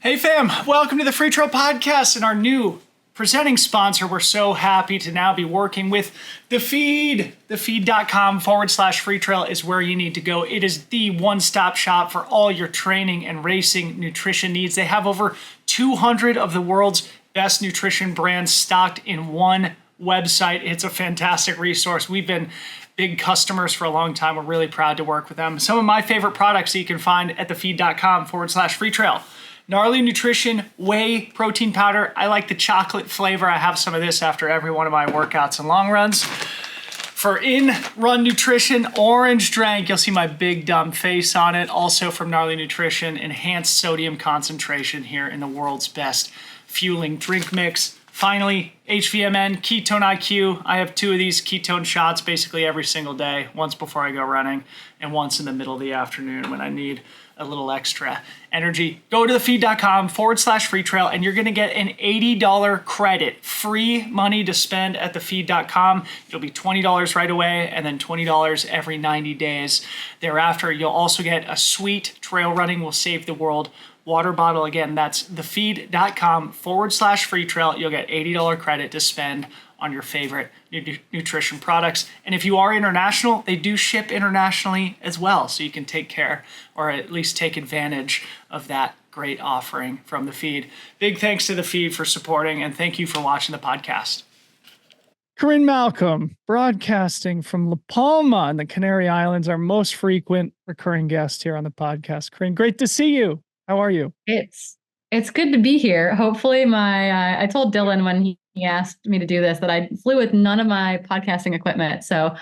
Hey fam, welcome to the Freetrail Podcast and our new presenting sponsor. We're so happy to now be working with The Feed. Thefeed.com/Freetrail is where you need to go. It is the one-stop shop for all your training and racing nutrition needs. They have over 200 of the world's best nutrition brands stocked in one website. It's a fantastic resource. We've been big customers for a long time. We're really proud to work with them. Some of my favorite products that you can find at thefeed.com/Freetrail. Gnarly Nutrition Whey Protein Powder. I like the chocolate flavor. I have some of this after every one of my workouts and long runs. For in-run nutrition, Orange Drank. You'll see my big dumb face on it. Also from Gnarly Nutrition, enhanced sodium concentration here in the world's best fueling drink mix. Finally, HVMN, Ketone IQ. I have 2 of these ketone shots basically every single day, once before I go running and once in the middle of the afternoon when I need a little extra energy. Go to thefeed.com/Freetrail and you're going to get an $80 credit, free money to spend at thefeed.com. It'll be $20 right away and then $20 every 90 days thereafter. You'll also get a sweet Trail Running Will Save the World water bottle. Again, that's thefeed.com/Freetrail. You'll get $80 credit to spend on your favorite nutrition products. And if you are international, they do ship internationally as well. So you can take care or at least take advantage of that great offering from The Feed. Big thanks to The Feed for supporting and thank you for watching the podcast. Corrine Malcolm, broadcasting from La Palma in the Canary Islands, our most frequent recurring guest here on the podcast. Corrine, great to see you. How are you? It's good to be here. Hopefully I told Dylan when he asked me to do this that I flew with none of my podcasting equipment. So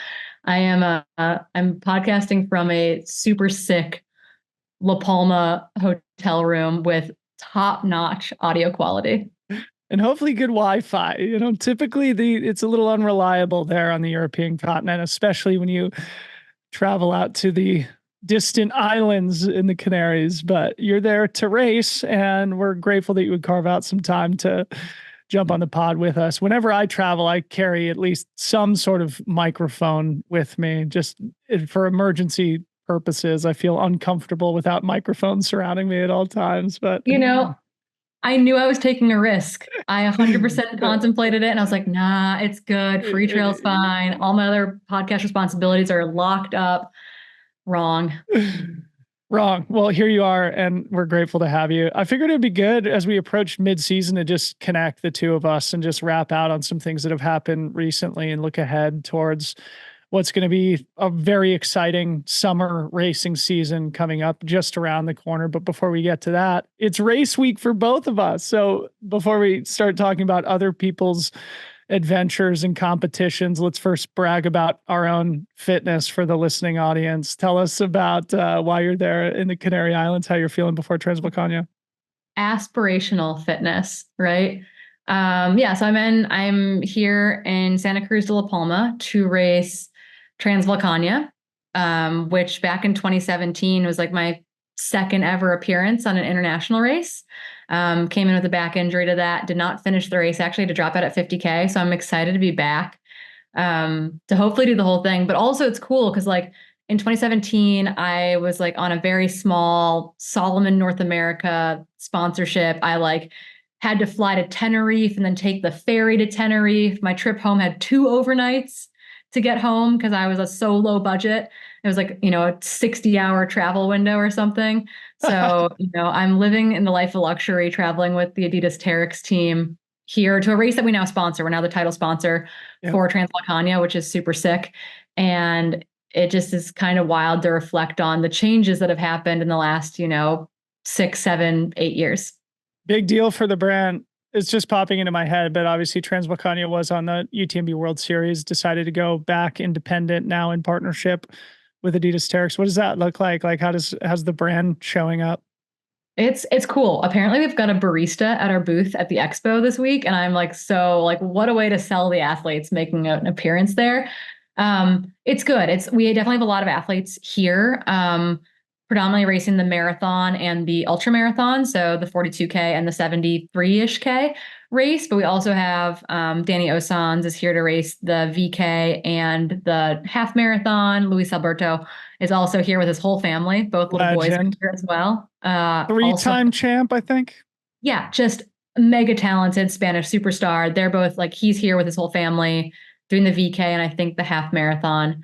I'm podcasting from a super sick La Palma hotel room with top-notch audio quality. And hopefully good Wi-Fi. You know, typically it's a little unreliable there on the European continent, especially when you travel out to the distant islands in the Canaries, but you're there to race and we're grateful that you would carve out some time to jump on the pod with us. Whenever I travel, I carry at least some sort of microphone with me just for emergency purposes. I feel uncomfortable without microphones surrounding me at all times, but I knew I was taking a risk. I 100% contemplated it and I was like, nah, it's good. Freetrail's fine. All my other podcast responsibilities are locked up. Wrong. Well, here you are, and we're grateful to have you. I figured it'd be good as we approach mid-season to just connect the two of us and just wrap out on some things that have happened recently and look ahead towards what's going to be a very exciting summer racing season coming up just around the corner. But before we get to that, it's race week for both of us. So before we start talking about other people's adventures and competitions, let's first brag about our own fitness for the listening audience. Tell us about why you're there in the Canary Islands, how you're feeling before Transvulcania. Aspirational fitness, right? So I'm here in Santa Cruz de la Palma to race Transvulcania, which back in 2017 was like my second ever appearance on an international race. Came in with a back injury to that, did not finish the race, actually had to drop out at 50K. So I'm excited to be back to hopefully do the whole thing. But also it's cool because like in 2017, I was like on a very small Solomon North America sponsorship. I like had to fly to Tenerife and then take the ferry to Tenerife. My trip home had 2 overnights to get home because I was a so low budget. It was like, a 60-hour travel window or something. So, I'm living in the life of luxury, traveling with the Adidas Terex team here to a race that we now sponsor. We're now the title sponsor for Transvulcania, which is super sick. And it just is kind of wild to reflect on the changes that have happened in the last, 6, 7, 8 years. Big deal for the brand. It's just popping into my head, but obviously Transvulcania was on the UTMB World Series, decided to go back independent, now in partnership with Adidas Terex. What does that look like? Like, how's the brand showing up? It's cool. Apparently we've got a barista at our booth at the expo this week. And I'm like, what a way to sell the athletes making an appearance there. It's good. We definitely have a lot of athletes here. Predominantly racing the marathon and the ultra marathon. So the 42K and the 73-ish K race. But we also have Danny Osans is here to race the VK and the half marathon. Luis Alberto is also here with his whole family. Both little boys are here as well. 3-time champ, I think. Yeah, just mega talented Spanish superstar. They're both like, he's here with his whole family doing the VK and I think the half marathon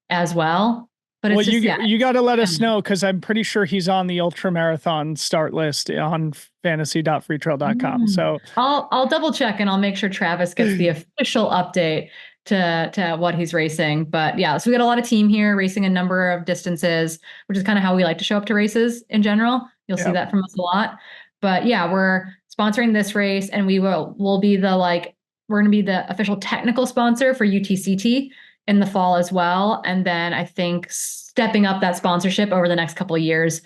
as well. But Well, it's just, yeah. you got to let us know because I'm pretty sure he's on the ultra marathon start list on fantasy.freetrail.com. So I'll double check and I'll make sure Travis gets the official update to what he's racing. But yeah, so we got a lot of team here racing a number of distances, which is kind of how we like to show up to races in general. You'll see that from us a lot. But yeah, we're sponsoring this race and we'll be we're going to be the official technical sponsor for UTCT in the fall as well. And then I think stepping up that sponsorship over the next couple of years,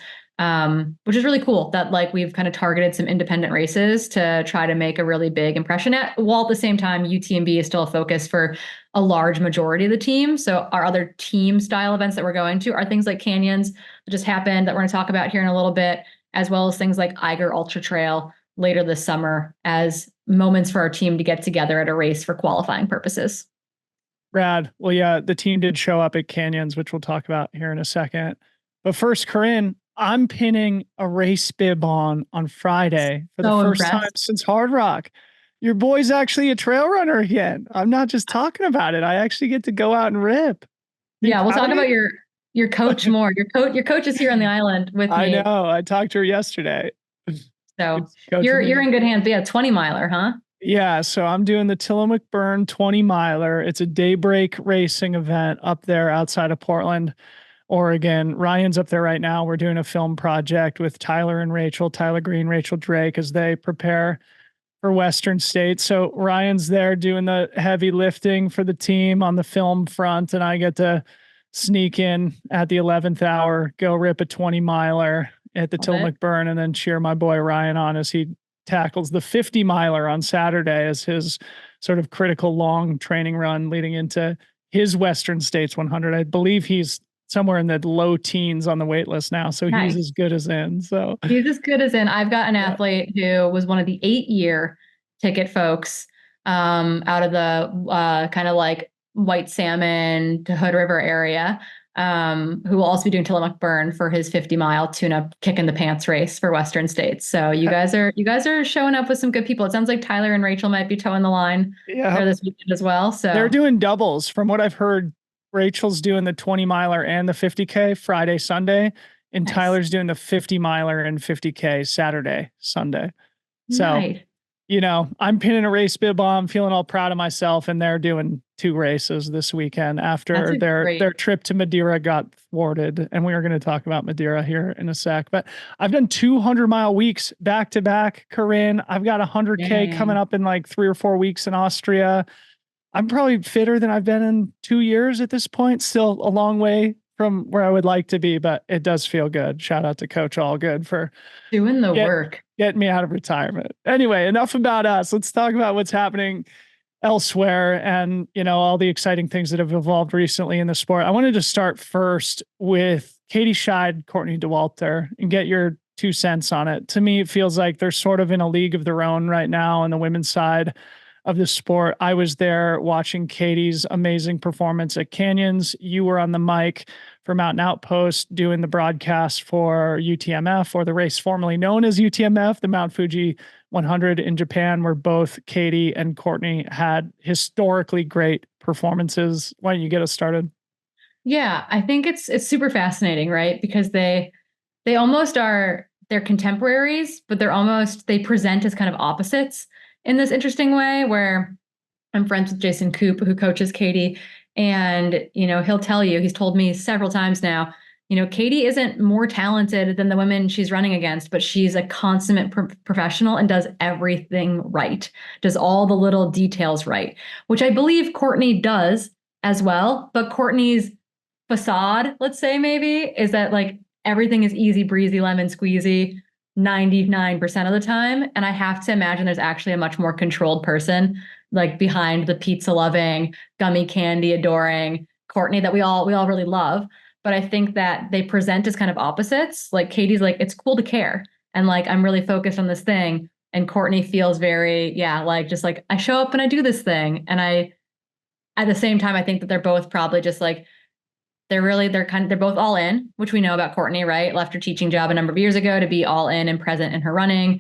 which is really cool that like we've kind of targeted some independent races to try to make a really big impression while at the same time UTMB is still a focus for a large majority of the team. So our other team style events that we're going to are things like canyons that just happened that we're going to talk about here in a little bit, as well as things like Eiger Ultra Trail later this summer as moments for our team to get together at a race for qualifying purposes. Rad. Well, yeah, the team did show up at Canyons, which we'll talk about here in a second. But first, Corrine, I'm pinning a race bib on Friday for the first time since Hard Rock. Your boy's actually a trail runner again. I'm not just talking about it. I actually get to go out and rip. Yeah, we'll talk about your coach more. Your coach is here on the island with me. I know. I talked to her yesterday. So you're in good hands. But yeah, 20 miler, huh? Yeah, so I'm doing the Tillamook Burn 20 miler. It's a daybreak racing event up there outside of Portland, Oregon. Ryan's up there right now. We're doing a film project with Tyler and Rachel, Tyler Green, Rachel Drake, as they prepare for Western States. So Ryan's there doing the heavy lifting for the team on the film front, and I get to sneak in at the 11th hour, go rip a 20 miler at the Tillamook Burn, and then cheer my boy Ryan on as he tackles the 50 miler on Saturday as his sort of critical long training run leading into his Western States 100. I believe he's somewhere in the low teens on the wait list now. So he's as good as in. So he's as good as in. I've got an athlete who was one of the 8-year ticket folks out of the kind of like White Salmon to Hood River area. Who will also be doing Tillamook Burn for his 50-mile tune-up kick in the pants race for Western States. So you guys are showing up with some good people. It sounds like Tyler and Rachel might be towing the line there this weekend as well. So they're doing doubles. From what I've heard, Rachel's doing the 20 miler and the 50K Friday, Sunday, and Tyler's doing the 50 miler and 50K Saturday, Sunday. So, you know, I'm pinning a race bib on, feeling all proud of myself, and they're doing 2 races this weekend after their trip to Madeira got thwarted. And we are going to talk about Madeira here in a sec. But I've done 200-mile weeks back to back, Corrine. I've got 100K coming up in like 3 or 4 weeks in Austria. I'm probably fitter than I've been in 2 years at this point. Still a long way from where I would like to be, but it does feel good. Shout out to Coach Allgood for doing the work, getting me out of retirement. Anyway, enough about us. Let's talk about what's happening elsewhere and, you know, all the exciting things that have evolved recently in the sport. I wanted to start first with Katie Schide Courtney Dauwalter and get your 2 cents on it. To me, it feels like they're sort of in a league of their own right now on the women's side of the sport. I was there watching Katie's amazing performance at Canyons. You were on the mic for Mountain Outpost doing the broadcast for UTMF, or the race formerly known as UTMF, the Mount Fuji 100 in Japan, where both Katie and Courtney had historically great performances. Why don't you get us started? Yeah, I think it's super fascinating, right? Because they almost are, they're contemporaries, but they present as kind of opposites in this interesting way, where I'm friends with Jason Koop, who coaches Katie. And, you know, he's told me several times now, you know, Katie isn't more talented than the women she's running against, but she's a consummate professional and does everything right, does all the little details right, which I believe Courtney does as well. But Courtney's facade, let's say maybe, is that like everything is easy breezy, lemon squeezy 99% of the time. And I have to imagine there's actually a much more controlled person like behind the pizza loving, gummy candy adoring Courtney that we all really love. But I think that they present as kind of opposites. Like Katie's like, it's cool to care. And like, I'm really focused on this thing. And Courtney feels very, like just like I show up and I do this thing. And at the same time, I think that they're both probably just like, they're both all in, which we know about Courtney, right? Left her teaching job a number of years ago to be all in and present in her running.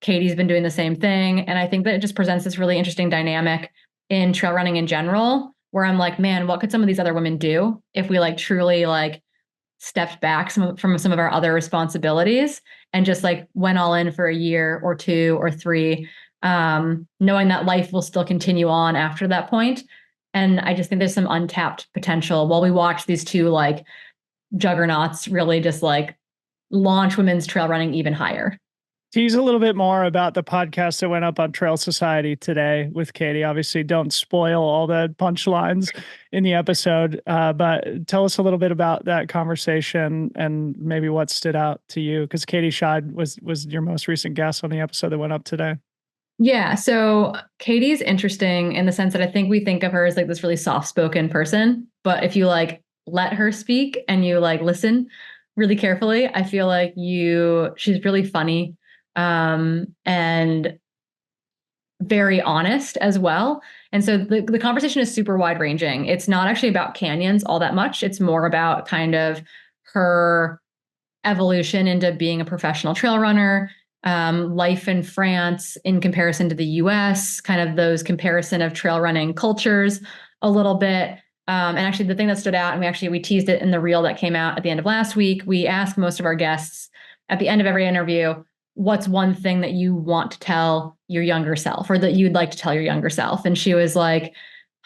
Katie's been doing the same thing. And I think that it just presents this really interesting dynamic in trail running in general, where I'm like, man, what could some of these other women do if we like truly like stepped back from some of our other responsibilities and just like went all in for a year or 2 or 3, knowing that life will still continue on after that point. And I just think there's some untapped potential while we watch these two like juggernauts really just like launch women's trail running even higher. Tease a little bit more about the podcast that went up on Trail Society today with Katie. Obviously, don't spoil all the punchlines in the episode, but tell us a little bit about that conversation and maybe what stood out to you, because Katie Schide was your most recent guest on the episode that went up today. Yeah, so Katie's interesting in the sense that I think we think of her as like this really soft-spoken person, but if you like let her speak and you like listen really carefully, I feel like she's really funny, and very honest as well. And so the conversation is super wide ranging. It's not actually about canyons all that much. It's more about kind of her evolution into being a professional trail runner, life in France in comparison to the US, kind of those comparison of trail running cultures a little bit. And actually the thing that stood out, and we teased it in the reel that came out at the end of last week, we asked most of our guests at the end of every interview, what's one thing that you want to tell your younger self or that you'd like to tell your younger self? And she was like,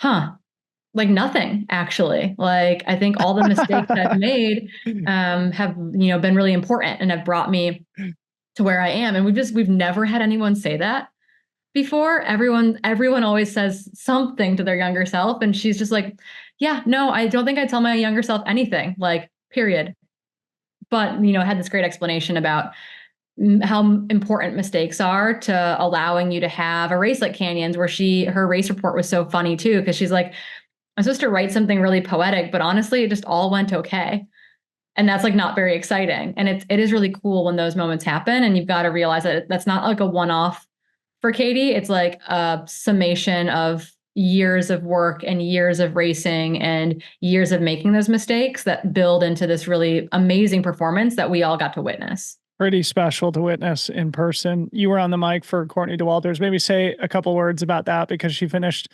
like nothing, actually. Like, I think all the mistakes I've made have, been really important and have brought me to where I am. And we've never had anyone say that before. Everyone always says something to their younger self. And she's just like, yeah, no, I don't think I'd tell my younger self anything, like, period. But, had this great explanation about how important mistakes are to allowing you to have a race like Canyons, where her race report was so funny too, because she's like, I'm supposed to write something really poetic, but honestly, it just all went okay. And that's like not very exciting. And it is really cool when those moments happen. And you've got to realize that that's not like a one-off for Katie. It's like a summation of years of work and years of racing and years of making those mistakes that build into this really amazing performance that we all got to witness. Pretty special to witness in person. You were on the mic for Courtney Dauwalter. Maybe say a couple words about that, because she finished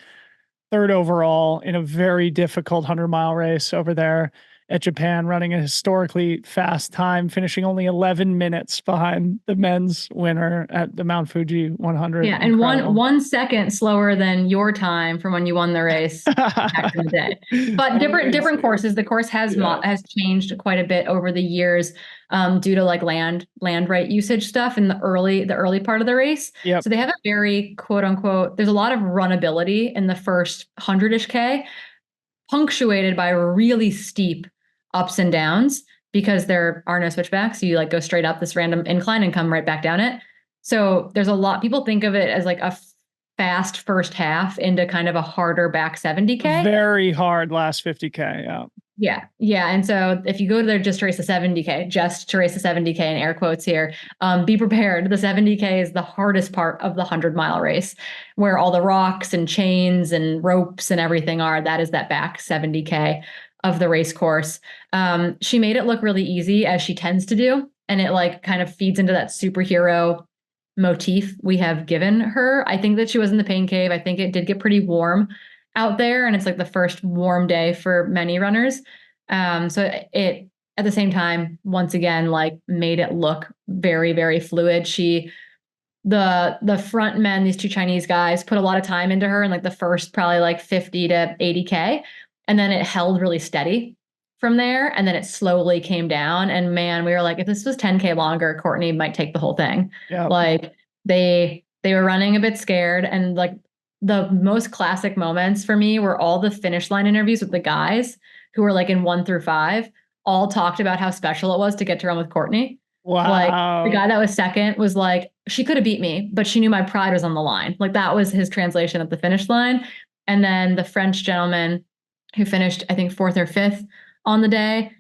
third overall in a very difficult 100-mile race over there at Japan, running a historically fast time, finishing only 11 minutes behind the men's winner at the Mount Fuji 100. Yeah, and one second slower than your time from when you won the race back in the day. But different courses. The course has changed quite a bit over the years, due to like land right usage stuff in the early part of the race. Yep. So they have a very quote unquote, there's a lot of runnability in the first 100-ish K, punctuated by really steep ups and downs, because there are no switchbacks. You like go straight up this random incline and come right back down it. So there's a lot, people think of it as like a fast first half into kind of a harder back 70K. Very hard last 50K. Yeah. Yeah. And so if you go to there just to race the 70K, in air quotes here, be prepared. The 70K is the hardest part of the 100-mile race, where all the rocks and chains and ropes and everything are. That is that back 70K of the race course. She made it look really easy, as she tends to do. And it like kind of feeds into that superhero motif we have given her. I think that she was in the pain cave. I think it did get pretty warm out there, and it's like the first warm day for many runners. So it, at the same time, once again, like made it look very, very fluid. The front men, these two Chinese guys, put a lot of time into her in like the first probably like 50 to 80K. And then it held really steady from there. And then it slowly came down. And man, we were like, if this was 10K longer, Courtney might take the whole thing. Yeah. Like they were running a bit scared. And like the most classic moments for me were all the finish line interviews with the guys who were like in 1 through 5, all talked about how special it was to get to run with Courtney. Wow. Like the guy that was second was like, she could have beat me, but she knew my pride was on the line. Like that was his translation at the finish line. And then the French gentleman who finished, I think, 4th or 5th on the day,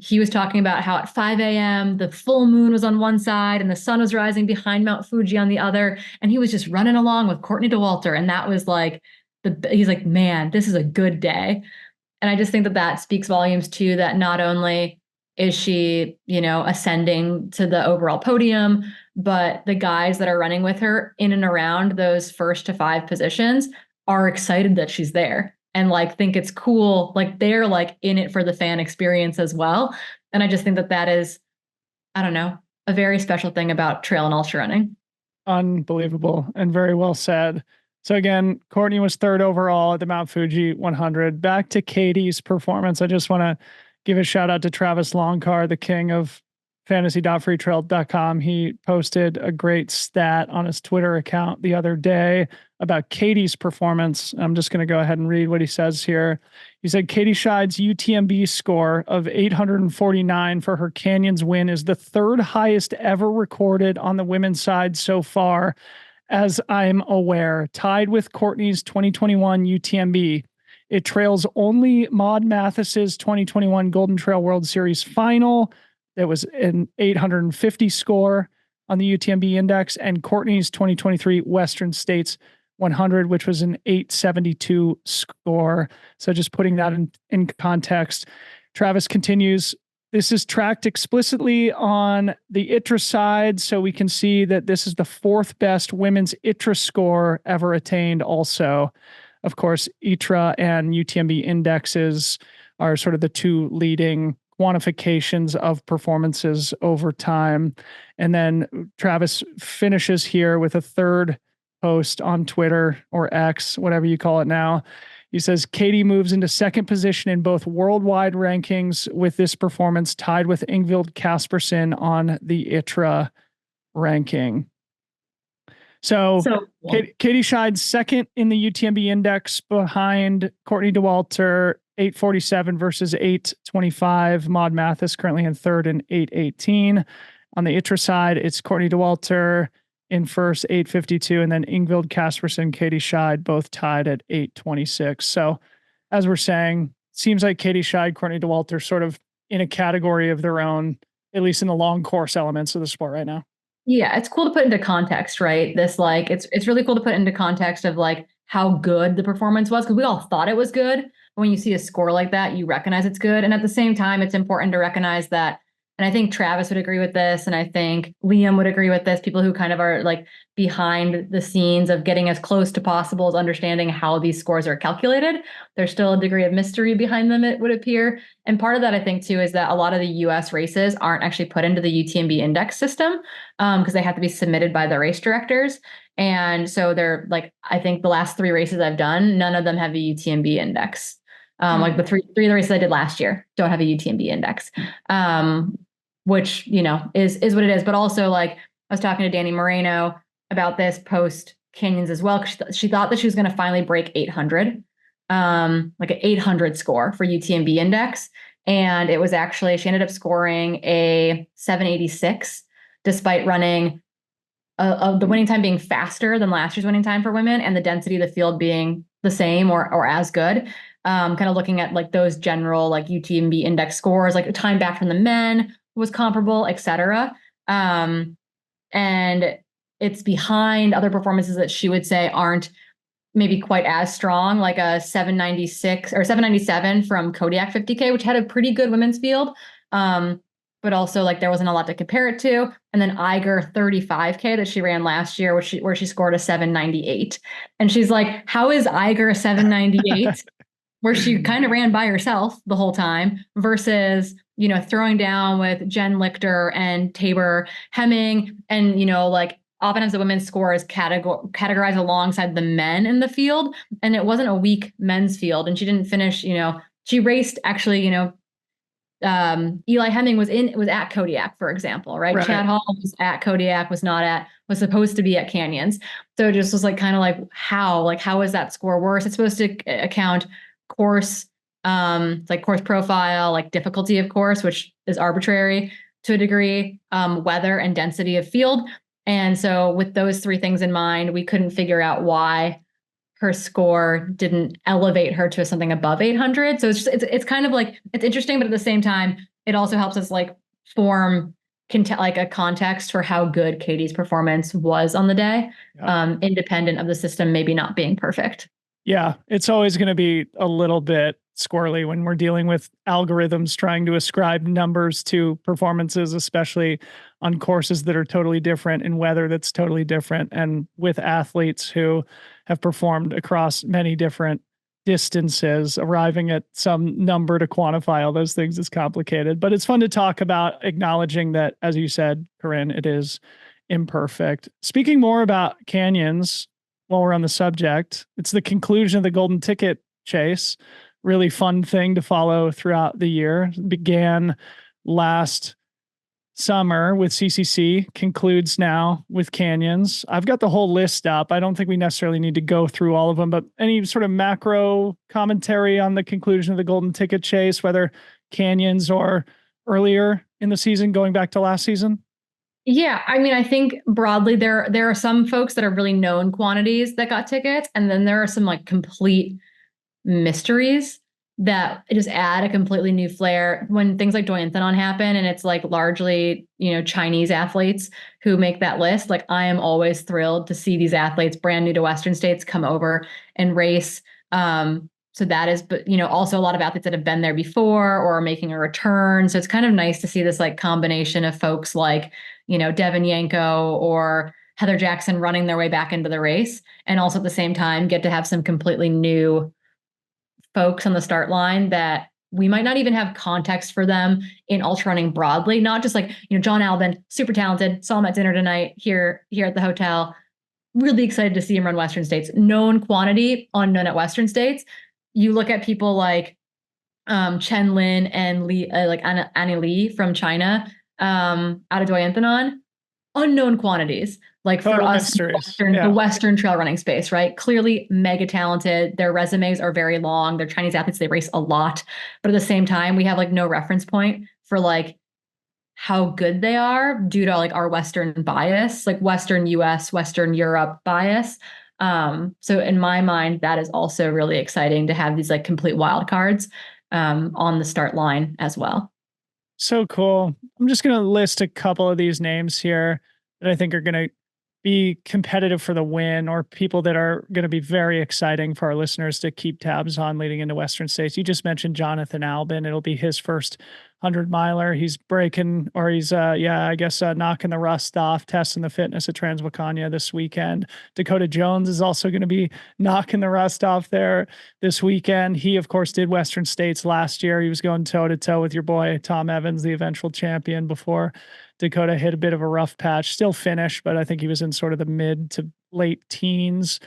he was talking about how at 5 a.m. the full moon was on one side and the sun was rising behind Mount Fuji on the other. And he was just running along with Courtney Dauwalter. And that was like, he's like, man, this is a good day. And I just think that speaks volumes too, that not only is she, ascending to the overall podium, but the guys that are running with her in and around those first to 5 positions are excited that she's there and like think it's cool. Like they're like in it for the fan experience as well. And I just think that that is, I don't know, a very special thing about trail and ultra running. Unbelievable and very well said. So again, Courtney was third overall at the Mount Fuji 100. Back to Katie's performance. I just want to give a shout out to Travis Longcar, the king of fantasy.freetrail.com. He posted a great stat on his Twitter account the other day about Katie's performance. I'm just going to go ahead and read what he says here. He said Katie Schide's UTMB score of 849 for her Canyons win is the third highest ever recorded on the women's side so far, as I'm aware, tied with Courtney's 2021 UTMB. It trails only Maud Mathis's 2021 Golden Trail World Series final. That was an 850 score on the UTMB index, and Courtney's 2023 Western States 100, which was an 872 score. So just putting that in context. Travis continues, this is tracked explicitly on the ITRA side, so we can see that this is the 4th best women's ITRA score ever attained also. Of course, ITRA and UTMB indexes are sort of the 2 leading quantifications of performances over time. And then Travis finishes here with a third post on Twitter or X, whatever you call it now. He says, Katie moves into 2nd position in both worldwide rankings with this performance, tied with Ingvild Kaspersen on the ITRA ranking. So Katie Schide 2nd in the UTMB index behind Courtney Dauwalter, 847 versus 825. Maud Mathis currently in 3rd and 818. On the ITRA side, it's Courtney Dauwalter in first, 852, and then Ingvild Kaspersen, Katie Schide, both tied at 826. So as we're saying, seems like Katie Schide, Courtney Dauwalter sort of in a category of their own, at least in the long course elements of the sport right now. Yeah, it's cool to put into context, right? This like it's really cool to put into context of like how good the performance was, because we all thought it was good. But when you see a score like that, you recognize it's good. And at the same time, it's important to recognize that, and I think Travis would agree with this, and I think Liam would agree with this, people who kind of are like behind the scenes of getting as close to possible as understanding how these scores are calculated. There's still a degree of mystery behind them, it would appear. And part of that, I think, too, is that a lot of the US races aren't actually put into the UTMB index system because they have to be submitted by the race directors. And so they're like, I think the last 3 races I've done, none of them have a UTMB index. Like the three of the races I did last year don't have a UTMB index, which, you know, is what it is. But also, like, I was talking to Danny Moreno about this post Canyons as well, because she thought that she was going to finally break 800, like an 800 score for UTMB index. And it was actually, she ended up scoring a 786, despite running the winning time being faster than last year's winning time for women, and the density of the field being the same or as good. Kind of looking at like those general like UTMB index scores, like the time back from the men was comparable, et cetera. And it's behind other performances that she would say aren't maybe quite as strong, like a 796 or 797 from Kodiak 50K, which had a pretty good women's field. But also like there wasn't a lot to compare it to. And then Eiger 35K that she ran last year, where she scored a 798. And she's like, how is Eiger a 798? Where she kind of ran by herself the whole time versus, you know, throwing down with Jen Lichter and Tabor Hemming. And, you know, like oftentimes the women's score is categorized alongside the men in the field. And it wasn't a weak men's field. And she didn't finish, you know, she raced actually, you know, Eli Hemming was at Kodiak, for example, right? Chad Hall was at Kodiak, was supposed to be at Canyons. So it just was like, kind of like, how is that score worse? It's supposed to account course, like course profile, like difficulty of course, which is arbitrary to a degree, weather and density of field. And so with those 3 things in mind, we couldn't figure out why her score didn't elevate her to something above 800. So it's kind of like, it's interesting, but at the same time, it also helps us like form like a context for how good Katie's performance was on the day, independent of the system maybe not being perfect. Yeah, it's always going to be a little bit squirrely when we're dealing with algorithms trying to ascribe numbers to performances, especially on courses that are totally different in weather that's totally different, and with athletes who have performed across many different distances. Arriving at some number to quantify all those things is complicated, but it's fun to talk about, acknowledging that, as you said, Corinne, it is imperfect. Speaking more about canyons, while we're on the subject, it's the conclusion of the golden ticket chase. Really fun thing to follow throughout the year. It began last summer with CCC, concludes now with canyons. I've got the whole list up. I don't think we necessarily need to go through all of them, but any sort of macro commentary on the conclusion of the golden ticket chase, whether canyons or earlier in the season, going back to last season? Yeah, I mean, I think broadly there are some folks that are really known quantities that got tickets, and then there are some like complete mysteries that just add a completely new flair when things like Doyanthanon happen, and it's like largely, Chinese athletes who make that list. Like, I am always thrilled to see these athletes brand new to Western states come over and race. So that is, but also a lot of athletes that have been there before or are making a return. So it's kind of nice to see this like combination of folks like, Devin Yanko or Heather Jackson running their way back into the race, and also at the same time get to have some completely new folks on the start line that we might not even have context for them in ultra running broadly. Not just like, John Albin, super talented, saw him at dinner tonight here at the hotel. Really excited to see him run Western States. Known quantity, unknown at Western States. You look at people like Chen Lin and Li, like Annie Lee from China, out of Doyanthanon, unknown quantities. Like for Total us, mysteries. the Western trail running space, right? Clearly mega talented. Their resumes are very long. They're Chinese athletes. They race a lot, but at the same time, we have like no reference point for like how good they are due to like our Western bias, like Western US, Western Europe bias. So in my mind, that is also really exciting to have these like complete wild cards on the start line as well. So cool. I'm just going to list a couple of these names here that I think are going to be competitive for the win, or people that are going to be very exciting for our listeners to keep tabs on leading into Western States. You just mentioned Jonathan Albin. It'll be his first 100-miler. He's breaking, or he's, knocking the rust off, testing the fitness at Transvulcania this weekend. Dakota Jones is also going to be knocking the rust off there this weekend. He, of course, did Western States last year. He was going toe-to-toe with your boy, Tom Evans, the eventual champion, before Dakota hit a bit of a rough patch. Still finished, but I think he was in sort of the mid to late teens.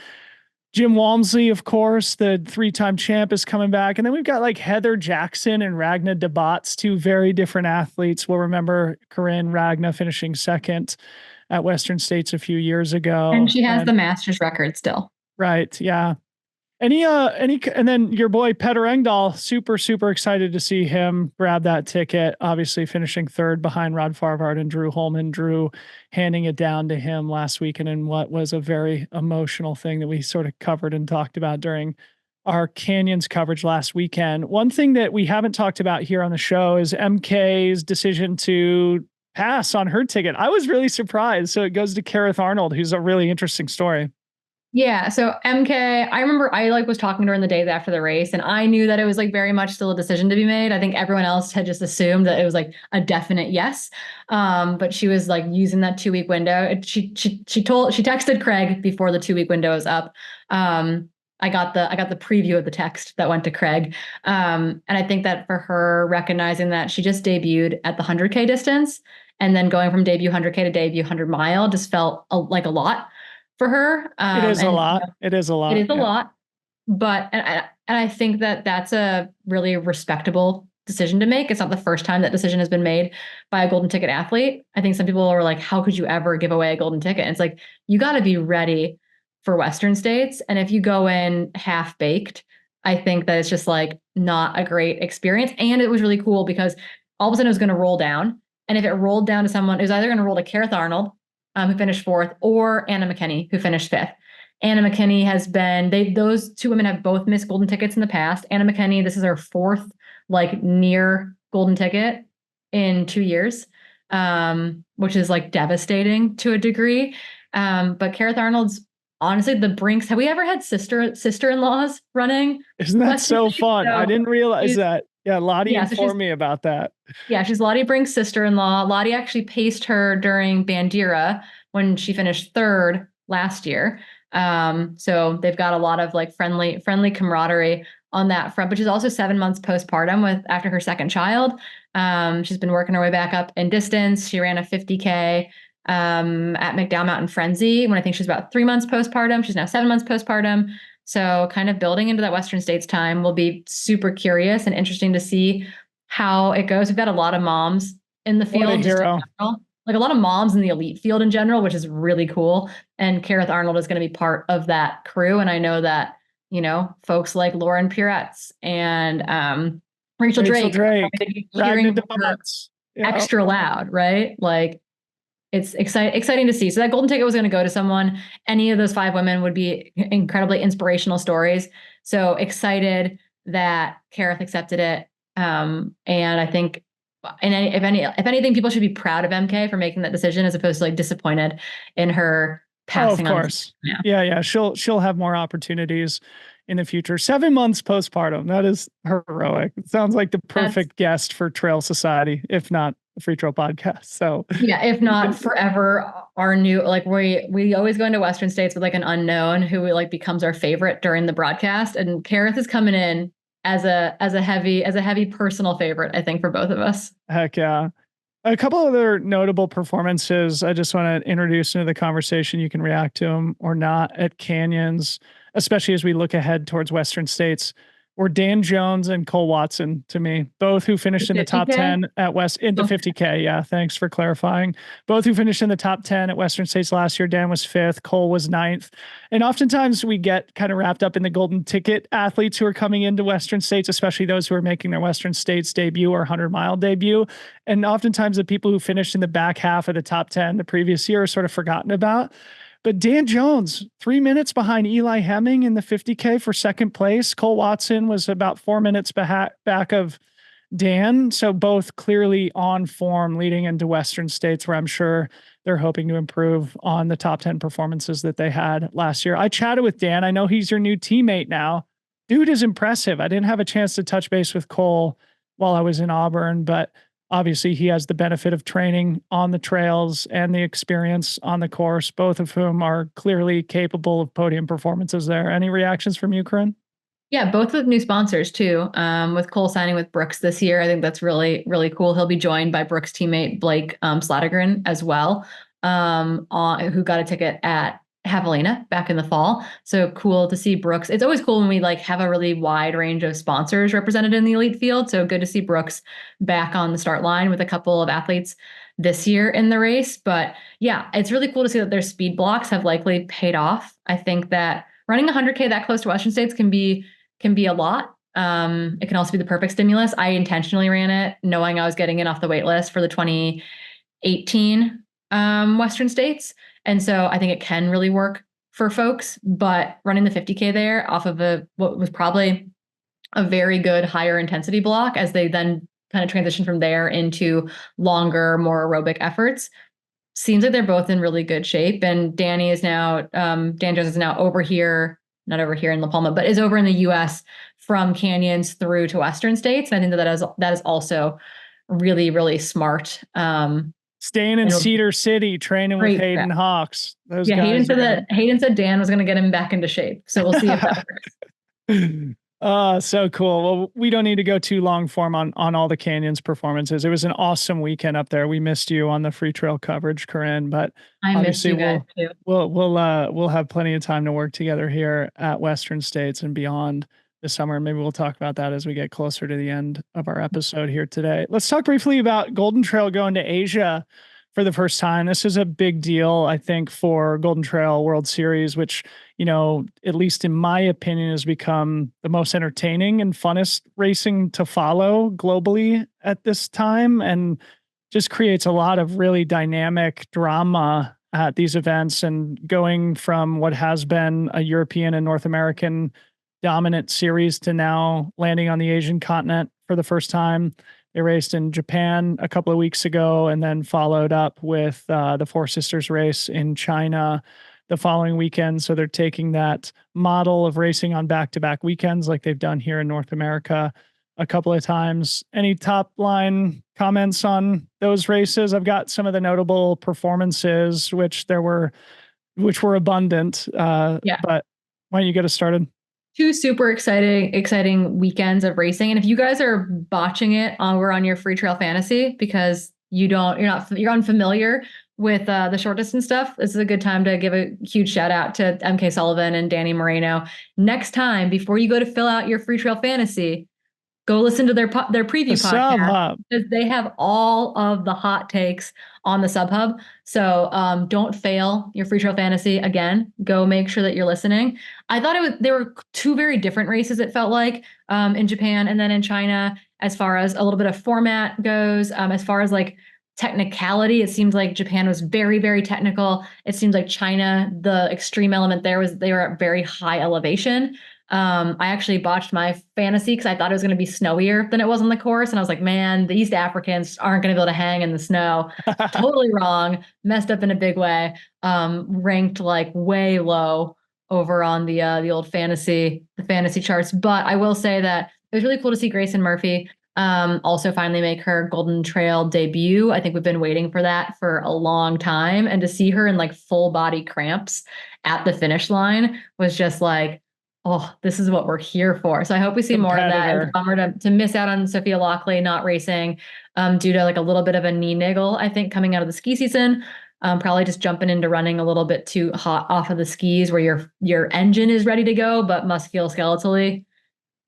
Jim Walmsley, of course, the 3-time champ, is coming back. And then we've got like Heather Jackson and Ragna DeBots, two very different athletes. We'll remember Corinne Ragna finishing second at Western States a few years ago. And she has the Masters record still. Right. Yeah. And then your boy Petter Engdahl, super excited to see him grab that ticket. Obviously finishing third behind Rod Farvard and Drew Holman. Drew handing it down to him last weekend in what was a very emotional thing that we sort of covered and talked about during our Canyons coverage last weekend. One thing that we haven't talked about here on the show is MK's decision to pass on her ticket. I was really surprised. So it goes to Kareth Arnold, who's a really interesting story. Yeah. So MK, I remember I like was talking to her in the days after the race, and I knew that it was like very much still a decision to be made. I think everyone else had just assumed that it was like a definite yes. But she was like using that 2-week window. She texted Craig before the 2-week window was up. I got the preview of the text that went to Craig. And I think that for her, recognizing that she just debuted at the 100K distance, and then going from debut 100K to debut 100-mile just felt like a lot for her. It is a lot. It is a lot. It is a lot. But and I think that that's a really respectable decision to make. It's not the first time that decision has been made by a golden ticket athlete. I think some people are like, how could you ever give away a golden ticket? And it's like, you got to be ready for Western States. And if you go in half baked, I think that it's just like not a great experience. And it was really cool because all of a sudden it was going to roll down. And if it rolled down to someone, it was either going to roll to Kareth Arnold, who finished fourth, or Anna McKinney, who finished fifth. Anna McKinney has been, those two women have both missed golden tickets in the past. Anna McKinney, this is her fourth like near golden ticket in 2 years, which is like devastating to a degree. But Kareth Arnold's honestly, the Brinks, have we ever had sister-in-laws running Isn't that Western so States? fun? I So didn't realize she's, that. Yeah, Lottie yeah, so she's informed me about that. yeah, she's Lottie Brink's sister-in-law. Lottie actually paced her during Bandira when she finished third last year. So they've got a lot of like friendly camaraderie on that front, but she's also 7 months postpartum with after her second child. She's been working her way back up in distance. She ran a 50K at McDowell Mountain Frenzy when I think she's about 3 months postpartum. She's now 7 months postpartum. So kind of building into that Western States time will be super curious and interesting to see how it goes. We've got a lot of moms in the What a field, just in hero. general. Like a lot of moms in the elite field in general, which is really cool. And Kareth Arnold is going to be part of that crew. And I know that, folks like Lauren Puretz and Rachel Drake are going to be riding cheering into for her butts. Yeah. extra loud, right? Like it's exciting to see. So that golden ticket was going to go to someone. Any of those 5 women would be incredibly inspirational stories. So excited that Kareth accepted it. And I think, if anything, people should be proud of MK for making that decision as opposed to like disappointed in her passing of on. course. Yeah. She'll have more opportunities in the future. 7 months postpartum. That is heroic. It sounds like the perfect guest for Trail Society, if not the Free Trail podcast. So yeah, if not forever, our new, like we always go into Western States with like an unknown who like becomes our favorite during the broadcast. And Kareth is coming in as a heavy personal favorite, I think, for both of us. Heck yeah. A couple other notable performances I just want to introduce into the conversation. You can react to them or not at Canyons, especially as we look ahead towards Western States, were Dan Jones and Cole Watson to me, both who finished in the top 10 at into 50K. Yeah, thanks for clarifying. Both who finished in the top 10 at Western States last year. Dan was 5th, Cole was 9th. And oftentimes we get kind of wrapped up in the golden ticket athletes who are coming into Western States, especially those who are making their Western States debut or 100-mile debut. And oftentimes the people who finished in the back half of the top 10 the previous year are sort of forgotten about. But Dan Jones, 3 minutes behind Eli Hemming in the 50K for second place. Cole Watson was about 4 minutes back of Dan. So both clearly on form leading into Western States, where I'm sure they're hoping to improve on the top 10 performances that they had last year. I chatted with Dan. I know he's your new teammate now. Dude is impressive. I didn't have a chance to touch base with Cole while I was in Auburn, but obviously he has the benefit of training on the trails and the experience on the course, both of whom are clearly capable of podium performances there. Any reactions from you, Corrine? Yeah, both with new sponsors too. With Cole signing with Brooks this year, I think that's really, really cool. He'll be joined by Brooks' teammate Blake Slattergren as well, who got a ticket at Javelina back in the fall. So cool to see Brooks. It's always cool when we like have a really wide range of sponsors represented in the elite field. So good to see Brooks back on the start line with a couple of athletes this year in the race. But yeah, it's really cool to see that their speed blocks have likely paid off. I think that running 100K that close to Western States can be a lot. It can also be the perfect stimulus. I intentionally ran it knowing I was getting in off the wait list for the 2018 Western States. And so I think it can really work for folks, but running the 50K there off of what was probably a very good higher intensity block as they then kind of transition from there into longer, more aerobic efforts. Seems like they're both in really good shape. And Dan Jones is now over here, not over here in La Palma, but is over in the US from Canyons through to Western States. And I think that is also really, really smart. Staying in Cedar City, training with Hayden Hawks. Those guys. Hayden said Dan was going to get him back into shape. So we'll see if that works. So cool. Well, we don't need to go too long form on all the Canyons performances. It was an awesome weekend up there. We missed you on the Free Trail coverage, Corrine, but I missed you guys too. We'll have plenty of time to work together here at Western States and beyond this summer. Maybe we'll talk about that as we get closer to the end of our episode here today. Let's talk briefly about Golden Trail going to Asia for the first time. This is a big deal, I think, for Golden Trail World Series, which, at least in my opinion, has become the most entertaining and funnest racing to follow globally at this time, and just creates a lot of really dynamic drama at these events, and going from what has been a European and North American dominant series to now landing on the Asian continent for the first time. They raced in Japan a couple of weeks ago and then followed up with the Four Sisters race in China the following weekend. So they're taking that model of racing on back-to-back weekends like they've done here in North America a couple of times. Any top line comments on those races? I've got some of the notable performances, which were abundant. But why don't you get us started? Two super exciting weekends of racing. And if you guys are botching it over on your Freetrail Fantasy because you're unfamiliar with the short distance stuff, this is a good time to give a huge shout out to MK Sullivan and Danny Moreno. Next time, before you go to fill out your Freetrail Fantasy, go listen to their preview podcast because they have all of the hot takes on the Subhub. So don't fail your Freetrail Fantasy again. Go make sure that you're listening. I thought there were two very different races, it felt like, in Japan and then in China, as far as a little bit of format goes. As far as like technicality, it seems like Japan was very, very technical. It seems like China, the extreme element there was they were at very high elevation. I actually botched my fantasy because I thought it was going to be snowier than it was on the course. And I was like, man, the East Africans aren't going to be able to hang in the snow. Totally wrong. Messed up in a big way. Ranked like way low over on the old fantasy charts. But I will say that it was really cool to see Grayson Murphy also finally make her Golden Trail debut. I think we've been waiting for that for a long time. And to see her in like full body cramps at the finish line was just like, oh, this is what we're here for. So I hope we see more of that. It's a bummer to miss out on Sophia Lockley not racing due to like a little bit of a knee niggle, I think, coming out of the ski season. Probably just jumping into running a little bit too hot off of the skis where your engine is ready to go, but musculoskeletally,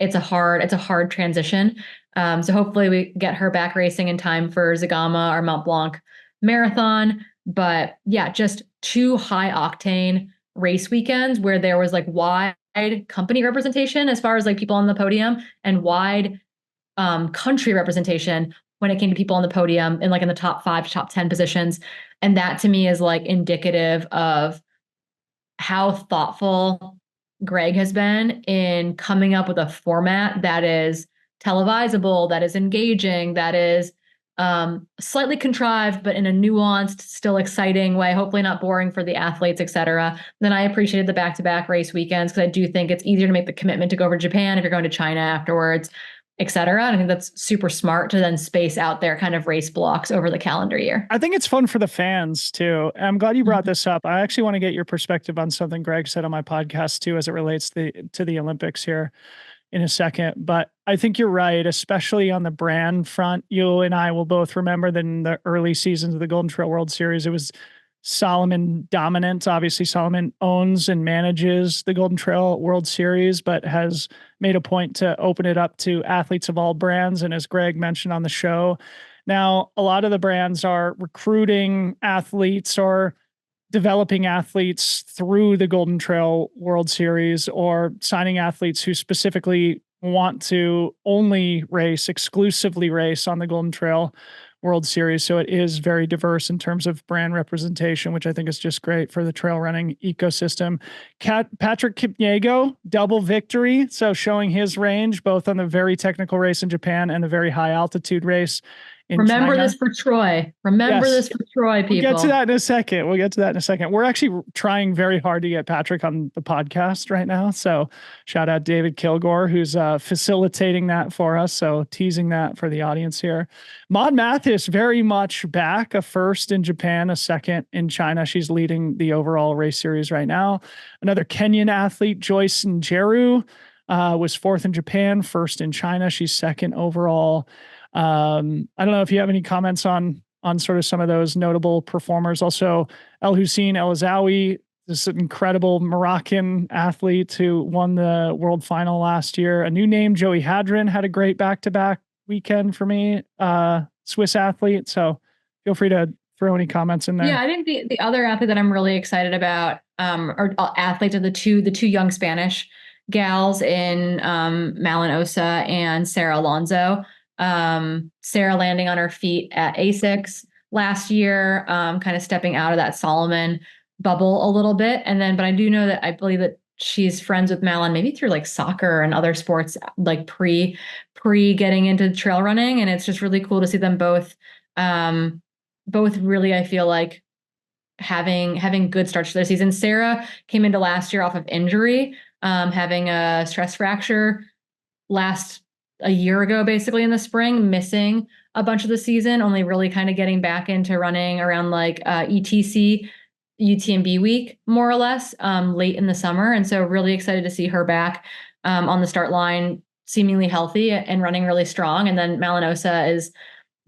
it's a hard transition. So hopefully we get her back racing in time for Zagama or Mont Blanc marathon. But yeah, just two high octane race weekends where there was like wide company representation as far as like people on the podium and wide country representation when it came to people on the podium and like in the top 5 to top 10 positions. And that to me is like indicative of how thoughtful Greg has been in coming up with a format that is televisable, that is engaging, that is slightly contrived, but in a nuanced, still exciting way, hopefully not boring for the athletes, etc. Then I appreciated the back-to-back race weekends because I do think it's easier to make the commitment to go over to Japan if you're going to China afterwards, etc. And I think that's super smart to then space out their kind of race blocks over the calendar year. I think it's fun for the fans too. I'm glad you brought this up. I actually want to get your perspective on something Greg said on my podcast too, as it relates to the Olympics here in a second. But I think you're right, especially on the brand front. You and I will both remember that in the early seasons of the Golden Trail World Series, it was Salomon dominant. Obviously, Salomon owns and manages the Golden Trail World Series, but has made a point to open it up to athletes of all brands. And as Greg mentioned on the show, now a lot of the brands are recruiting athletes or developing athletes through the Golden Trail World Series or signing athletes who specifically want to exclusively race on the Golden Trail World Series. So it is very diverse in terms of brand representation, which I think is just great for the trail running ecosystem. Patrick Kipniego, double victory. So showing his range, both on the very technical race in Japan and the very high altitude race in China. This for Troy. This for Troy, people. We'll get to that in a second. We're actually trying very hard to get Patrick on the podcast right now. So shout out David Kilgore, who's facilitating that for us. So teasing that for the audience here. Maud Mathis very much back, a first in Japan, a second in China. She's leading the overall race series right now. Another Kenyan athlete, Joyce Njeru, was fourth in Japan, first in China. She's second overall. I don't know if you have any comments on sort of some of those notable performers. Also, El Hussein El Azawi, this incredible Moroccan athlete who won the world final last year. A new name, Joey Hadron, had a great back-to-back weekend for me. Swiss athlete. So feel free to throw any comments in there. Yeah, I think the other athlete that I'm really excited about, or athletes are the two young Spanish gals in Malin Osa and Sarah Alonso. Sarah landing on her feet at ASICS last year, kind of stepping out of that Salomon bubble a little bit. But I do know that I believe that she's friends with Malin, maybe through like soccer and other sports, like pre getting into trail running. And it's just really cool to see them both really, I feel like, having good starts to their season. Sarah came into last year off of injury, having a stress fracture a year ago, basically in the spring, missing a bunch of the season, only really kind of getting back into running around like ETC, UTMB week, more or less, late in the summer. And so really excited to see her back on the start line, seemingly healthy and running really strong. And then Malinosa is,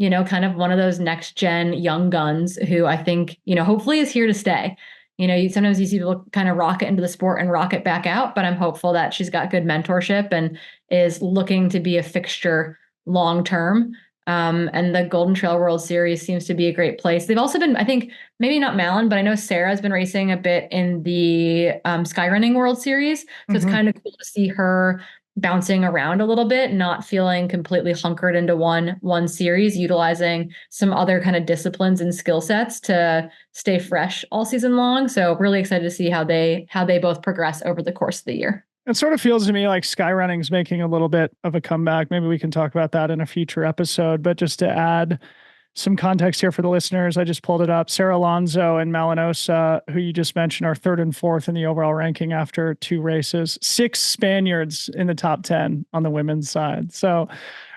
kind of one of those next gen young guns who I think, hopefully is here to stay. Sometimes you see people kind of rocket into the sport and rocket back out, but I'm hopeful that she's got good mentorship and is looking to be a fixture long term. And the Golden Trail World Series seems to be a great place. They've also been, I think, maybe not Malin, but I know Sarah's been racing a bit in the Skyrunning World Series. So it's kind of cool to see her bouncing around a little bit, not feeling completely hunkered into one series, utilizing some other kind of disciplines and skill sets to stay fresh all season long. So really excited to see how they both progress over the course of the year. It sort of feels to me like Skyrunning's making a little bit of a comeback. Maybe we can talk about that in a future episode, but just to add some context here for the listeners, I just pulled it up. Sarah Alonso and Malinosa, who you just mentioned, are 3rd and 4th in the overall ranking after 2 races. 6 Spaniards in the top 10 on the women's side. So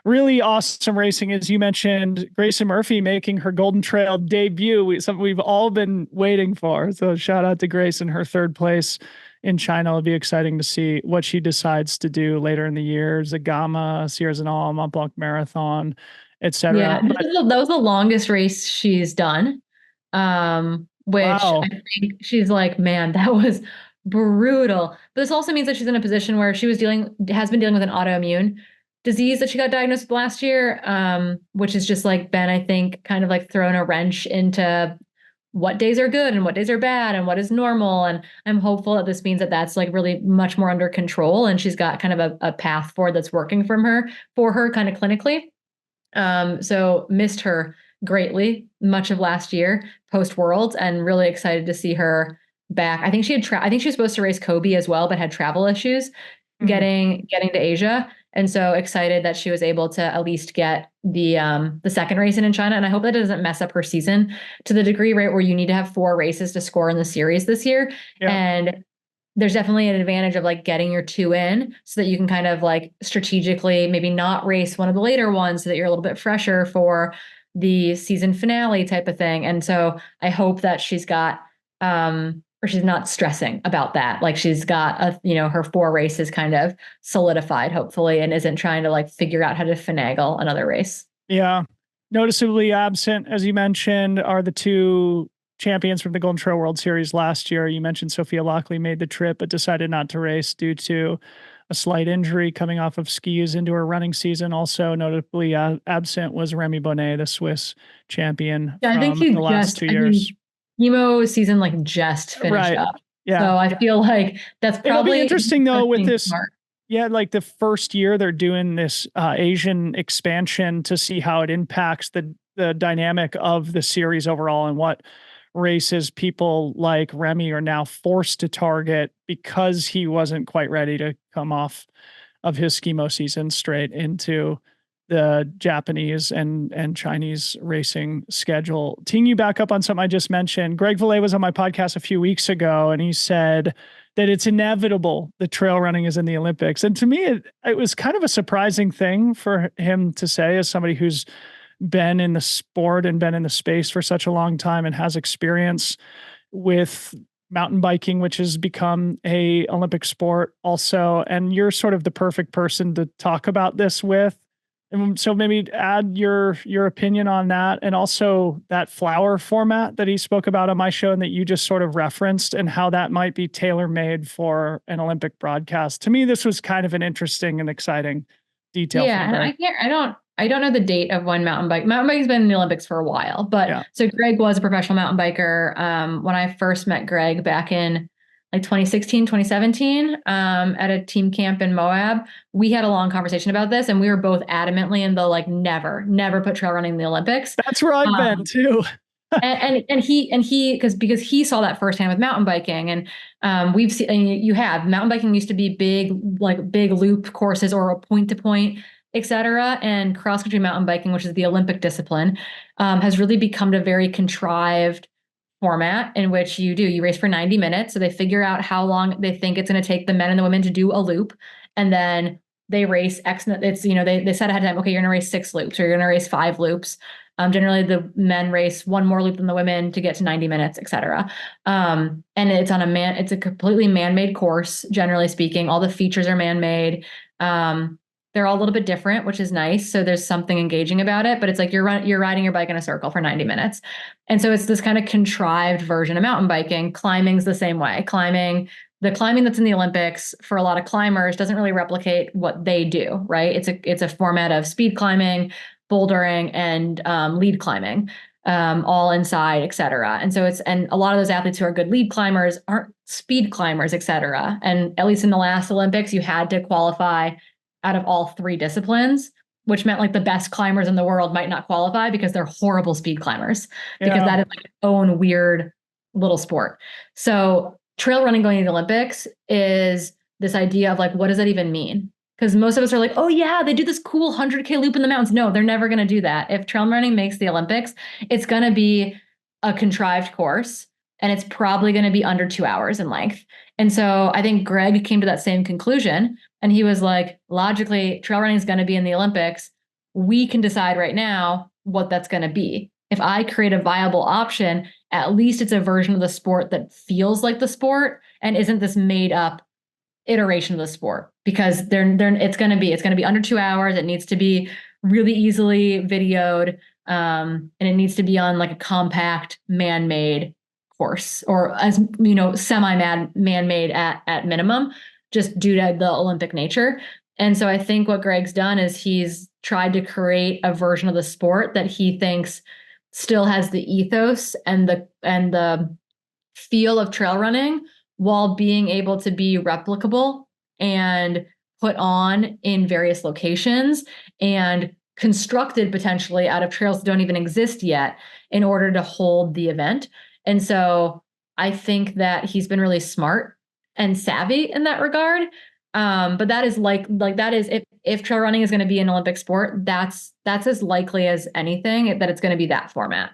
really awesome racing. As you mentioned, Grayson Murphy making her Golden Trail debut, something we've all been waiting for. So shout out to Grayson, her 3rd place in China. It'll be exciting to see what she decides to do later in the year. Zagama, Sierra Zinal, Mont Blanc Marathon, etc. Yeah, that was the longest race she's done. Which wow. I think she's like, man, that was brutal. But this also means that she's in a position where she has been dealing with an autoimmune disease that she got diagnosed with last year, which has just like been, I think, kind of like thrown a wrench into what days are good and what days are bad and what is normal. And I'm hopeful that this means that that's like really much more under control. And she's got kind of a path forward that's working for her kind of clinically. So missed her greatly much of last year post Worlds, and really excited to see her back. I think she was supposed to race Kobe as well, but had travel issues getting to Asia. And so excited that she was able to at least get the second race in China. And I hope that doesn't mess up her season to the degree, right, where you need to have 4 races to score in the series this year. Yep. And there's definitely an advantage of like getting your 2 in so that you can kind of like strategically maybe not race one of the later ones so that you're a little bit fresher for the season finale type of thing. And so I hope that she's got, or she's not stressing about that. Like she's got her 4 races kind of solidified, hopefully, and isn't trying to like figure out how to finagle another race. Yeah. Noticeably absent, as you mentioned, are the 2 champions from the Golden Trail World Series last year. You mentioned Sophia Lockley made the trip, but decided not to race due to a slight injury coming off of skis into her running season. Also notably absent was Remy Bonnet, the Swiss champion. Yeah, I think the last 2 years. Emo season like just finished up. Yeah. So I feel like that's probably it'll be interesting though with this. Smart. Yeah, like the first year they're doing this Asian expansion to see how it impacts the dynamic of the series overall and what races people like Remy are now forced to target because he wasn't quite ready to come off of his skimo season straight into the Japanese and Chinese racing schedule. Teeing you back up on something I just mentioned, Greg Valle was on my podcast a few weeks ago, and he said that it's inevitable that trail running is in the Olympics. And to me, it was kind of a surprising thing for him to say as somebody who's been in the sport and been in the space for such a long time and has experience with mountain biking, which has become a Olympic sport also. And you're sort of the perfect person to talk about this with. And so maybe add your opinion on that, and also that flower format that he spoke about on my show and that you just sort of referenced, and how that might be tailor-made for an Olympic broadcast. To me, this was kind of an interesting and exciting detail. Yeah, and I don't know the date of when mountain biking's been in the Olympics for a while, but yeah. So Greg was a professional mountain biker. When I first met Greg back in like 2016, 2017, at a team camp in Moab, we had a long conversation about this, and we were both adamantly in the like never put trail running in the Olympics. That's where I've been too. and he because he saw that firsthand with mountain biking, and we've seen, and you have mountain biking used to be big loop courses or a point to point, etc. And cross country mountain biking, which is the Olympic discipline, has really become a very contrived format in which you race for 90 minutes. So they figure out how long they think it's going to take the men and the women to do a loop. And then they race X, it's, they set ahead of time, okay, you're going to race 6 loops or you're going to race 5 loops. Generally the men race 1 more loop than the women to get to 90 minutes, et cetera. And it's it's a completely man-made course, generally speaking. All the features are man-made. They're all a little bit different, which is nice. So there's something engaging about it, but it's like you're riding your bike in a circle for 90 minutes. And so it's this kind of contrived version of mountain biking. Climbing's the same way. The climbing that's in the Olympics for a lot of climbers doesn't really replicate what they do, right? It's a format of speed climbing, bouldering, and lead climbing, all inside, et cetera. And so and a lot of those athletes who are good lead climbers aren't speed climbers, et cetera. And at least in the last Olympics, you had to qualify out of all 3 disciplines, which meant like the best climbers in the world might not qualify because they're horrible speed climbers, because that is like its own weird little sport. So trail running going to the Olympics is this idea of like, what does that even mean? Because most of us are like, oh yeah, they do this cool 100K loop in the mountains. No, they're never going to do that. If trail running makes the Olympics, it's going to be a contrived course, and it's probably going to be under 2 hours in length. And so I think Greg came to that same conclusion, and he was like, logically, trail running is going to be in the Olympics. We can decide right now what that's going to be. If I create a viable option, at least it's a version of the sport that feels like the sport and isn't this made up iteration of the sport, because it's going to be under 2 hours. It needs to be really easily videoed. And it needs to be on like a compact man-made course, or as man-made at minimum, just due to the Olympic nature. And so I think what Greg's done is he's tried to create a version of the sport that he thinks still has the ethos and the feel of trail running, while being able to be replicable and put on in various locations and constructed potentially out of trails that don't even exist yet in order to hold the event. And so I think that he's been really smart and savvy in that regard. But that is like that is, if trail running is going to be an Olympic sport, that's as likely as anything that it's going to be that format.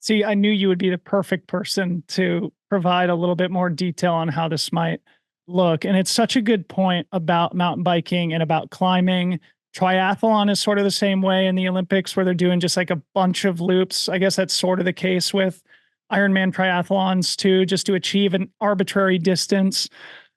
See, I knew you would be the perfect person to provide a little bit more detail on how this might look. And it's such a good point about mountain biking and about climbing. Triathlon is sort of the same way in the Olympics, where they're doing just like a bunch of loops. I guess that's sort of the case with Ironman triathlons too, just to achieve an arbitrary distance.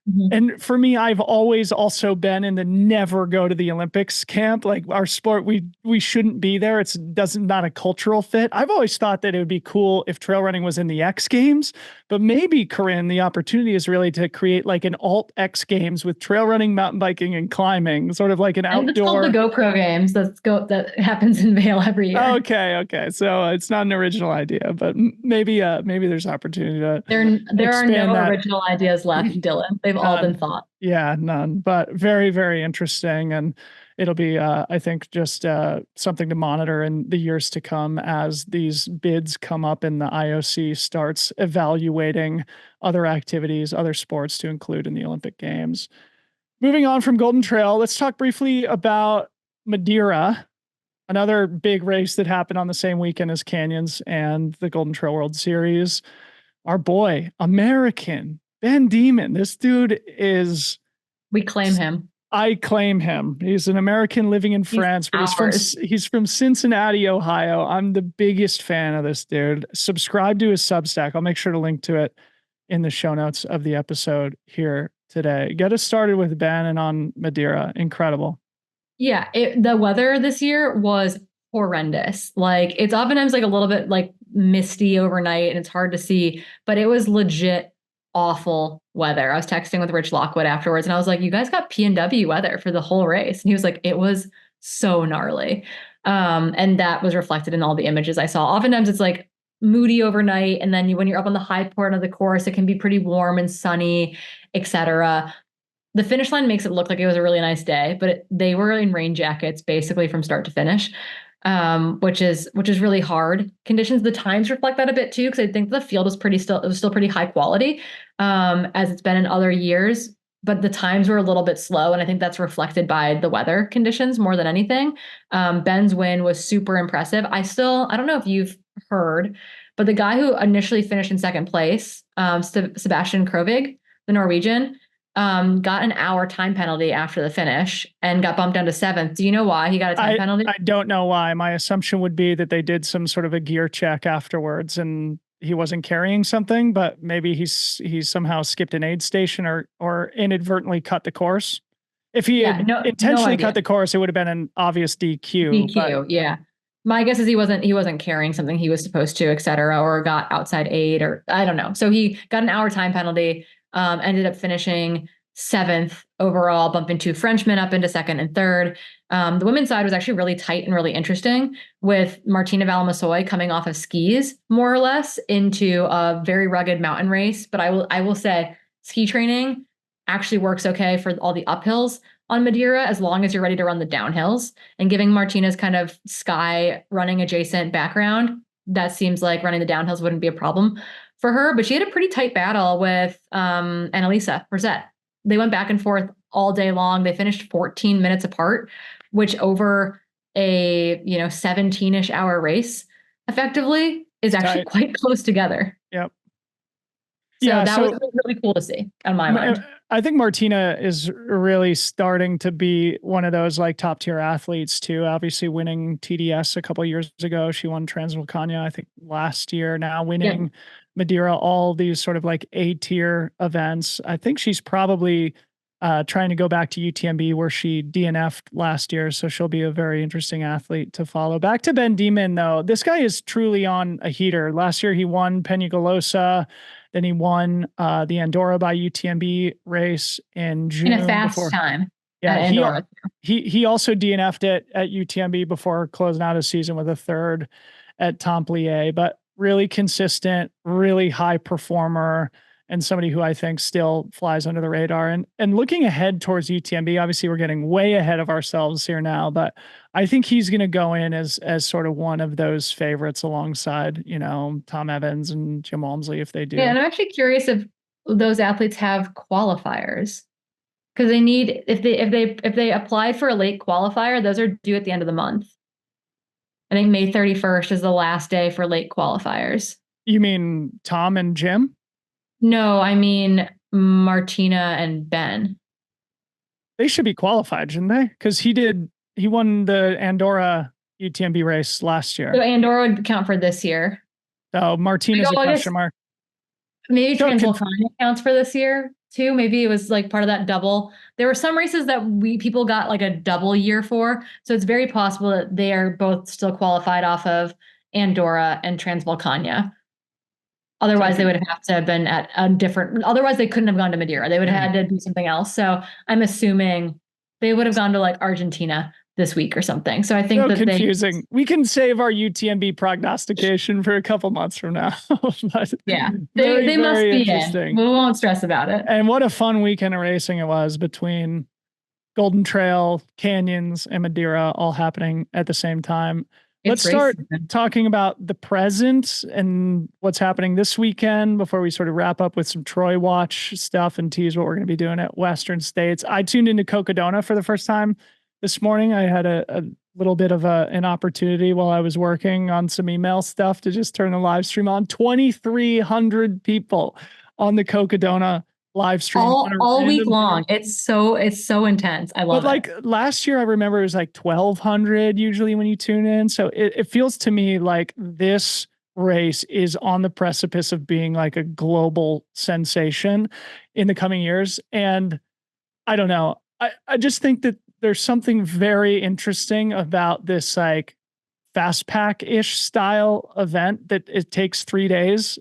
Mm-hmm. And for me, I've always also been in the never go to the Olympics camp. Like our sport, we shouldn't be there. It's not a cultural fit. I've always thought that it would be cool if trail running was in the X Games, but maybe, Corrine, the opportunity is really to create like an alt X Games with trail running, mountain biking, and climbing, sort of like an outdoor. It's called the GoPro Games. That happens in Vail every year. Okay. So it's not an original idea, but maybe there's opportunity to. There are no original ideas left, Dylan. They've all been thought. Yeah, none, but very, very interesting. And it'll be, I think, just something to monitor in the years to come as these bids come up and the IOC starts evaluating other activities, other sports to include in the Olympic Games. Moving on from Golden Trail, let's talk briefly about Madeira, another big race that happened on the same weekend as Canyons and the Golden Trail World Series. Our boy, American, Ben Demon. This dude is. We claim him. I claim him. He's an American living in France, but he's from Cincinnati, Ohio. I'm the biggest fan of this dude. Subscribe to his Substack. I'll make sure to link to it in the show notes of the episode here today. Get us started with Ben and on Madeira. Incredible. Yeah, the weather this year was horrendous. Like it's oftentimes like a little bit like misty overnight and it's hard to see, but it was legit awful weather. I was texting with Rich Lockwood afterwards and I was like, you guys got PNW weather for the whole race. And he was like, it was so gnarly. And that was reflected in all the images I saw. Oftentimes it's like moody overnight. And then when you're up on the high part of the course, it can be pretty warm and sunny, etc. The finish line makes it look like it was a really nice day, but they were in rain jackets basically from start to finish. Which is really hard conditions. The times reflect that a bit too, because I think the field was still pretty high quality, as it's been in other years, but the times were a little bit slow. And I think that's reflected by the weather conditions more than anything. Ben's win was super impressive. I don't know if you've heard, But the guy who initially finished in second place, Sebastian Krovig, the Norwegian, got an hour time penalty after the finish and got bumped down to seventh. Do you know why he got a time penalty? I don't know why. My assumption would be that they did some sort of a gear check afterwards and he wasn't carrying something, but maybe he's somehow skipped an aid station or inadvertently cut the course. If he had intentionally cut the course, it would have been an obvious DQ. DQ, yeah. My guess is he wasn't carrying something he was supposed to, et cetera, or got outside aid, or I don't know. So he got an hour time penalty, ended up finishing seventh overall, bumping two Frenchmen up into second and third. The women's side was actually really tight and really interesting, with Martina Valmassoy coming off of skis, more or less, into a very rugged mountain race. But I will say ski training actually works okay for all the uphills on Madeira, as long as you're ready to run the downhills. And giving Martina's kind of sky running adjacent background, that seems like running the downhills wouldn't be a problem for her. But she had a pretty tight battle with Annalisa Rosette. They went back and forth all day long. They finished 14 minutes apart, which over a 17-ish hour race effectively is actually quite close together. Yep. So that was really cool to see on my mind. I think Martina is really starting to be one of those like top tier athletes too. Obviously winning TDS a couple of years ago. She won Transvulcania, I think last year, now winning Madeira, all these sort of like A tier events. I think she's probably trying to go back to UTMB where she DNF'd last year. So she'll be a very interesting athlete to follow. Back to Ben Diemen though. This guy is truly on a heater. Last year he won Peñagolosa. Then he won the Andorra by UTMB race in June. In a fast time. Yeah, he also DNF'd it at UTMB before closing out his season with a third at Templier. But really consistent, really high performer, and somebody who I think still flies under the radar. And looking ahead towards UTMB, obviously we're getting way ahead of ourselves here now, but I think he's going to go in as sort of one of those favorites alongside, Tom Evans and Jim Walmsley if they do. Yeah, and I'm actually curious if those athletes have qualifiers, because they need, if they apply for a late qualifier, those are due at the end of the month. I think May 31st is the last day for late qualifiers. You mean Tom and Jim? No, I mean Martina and Ben. They should be qualified, shouldn't they? Because he won the Andorra UTMB race last year. So Andorra would count for this year. So Martina's a question mark. Maybe Transvulcania counts for this year too. Maybe it was like part of that double. There were some races that people got like a double year for. So it's very possible that they are both still qualified off of Andorra and Transvulcania. Otherwise, they would have to have been at a different, otherwise they couldn't have gone to Madeira. They would have had to do something else. So I'm assuming they would have gone to like Argentina this week or something. So I think so confusing. We can save our UTMB prognostication for a couple months from now. Yeah, they must be in. We won't stress about it. And what a fun weekend of racing it was between Golden Trail, Canyons, and Madeira all happening at the same time. Let's start talking about the present and what's happening this weekend before we sort of wrap up with some Troy Watch stuff and tease what we're going to be doing at Western States. I tuned into Cocodona for the first time this morning. I had a little bit of an opportunity while I was working on some email stuff to just turn the live stream on. 2,300 people on the Cocodona live stream all week long. It's so intense. I love it. Like last year, I remember it was like 1,200 usually when you tune in. So it feels to me like this race is on the precipice of being like a global sensation in the coming years. And I don't know. I just think that there's something very interesting about this like fast pack-ish style event that it takes 3 days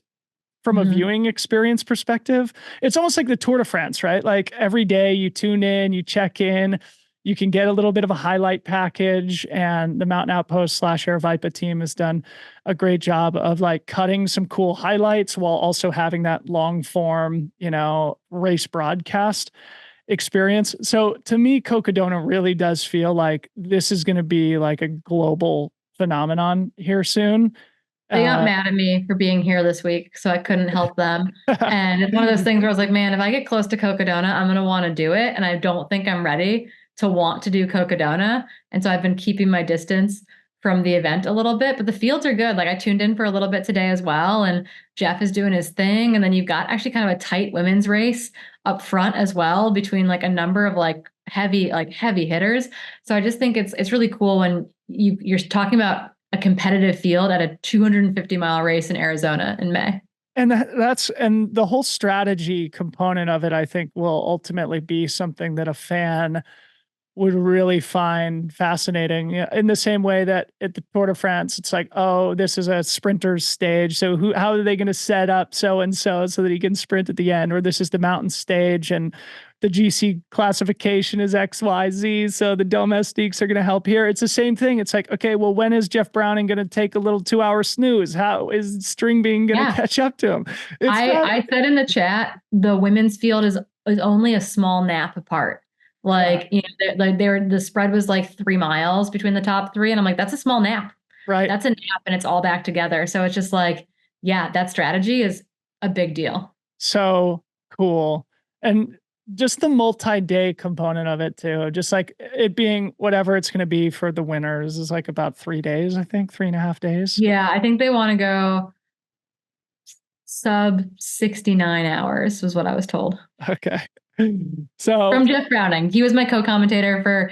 from a viewing experience perspective. It's almost like the Tour de France, right? Like every day you tune in, you check in, you can get a little bit of a highlight package, and the Mountain Outpost / Air Vipa team has done a great job of like cutting some cool highlights while also having that long form, race broadcast experience. So to me, Cocodona really does feel like this is going to be like a global phenomenon here soon. They got mad at me for being here this week, so I couldn't help them. And it's one of those things where I was like, man, if I get close to Cocodona, I'm going to want to do it. And I don't think I'm ready to want to do Cocodona. And so I've been keeping my distance from the event a little bit, but the fields are good. Like I tuned in for a little bit today as well, and Jeff is doing his thing. And then you've got actually kind of a tight women's race up front as well between like a number of like heavy hitters. So I just think it's really cool when you're talking about a competitive field at a 250-mile race in Arizona in May. And and the whole strategy component of it, I think, will ultimately be something that a fan would really find fascinating. In the same way that at the Tour de France, it's like, oh, this is a sprinter's stage. So how are they going to set up so-and-so so that he can sprint at the end? Or this is the mountain stage and the GC classification is XYZ. So the domestiques are going to help here. It's the same thing. It's like, okay, well, when is Jeff Browning going to take a little 2-hour snooze? How is Stringbean going to catch up to him? I said in the chat, the women's field is only a small nap apart. Like, the spread was like 3 miles between the top three. And I'm like, that's a small nap. Right. That's a nap and it's all back together. So it's just like, yeah, that strategy is a big deal. So cool. And just the multi-day component of it too, just like it being whatever it's going to be for the winners is like about 3 days, I think 3.5 days. Yeah. I think they want to go sub 69 hours was what I was told. Okay. So from Jeff Browning, he was my co-commentator for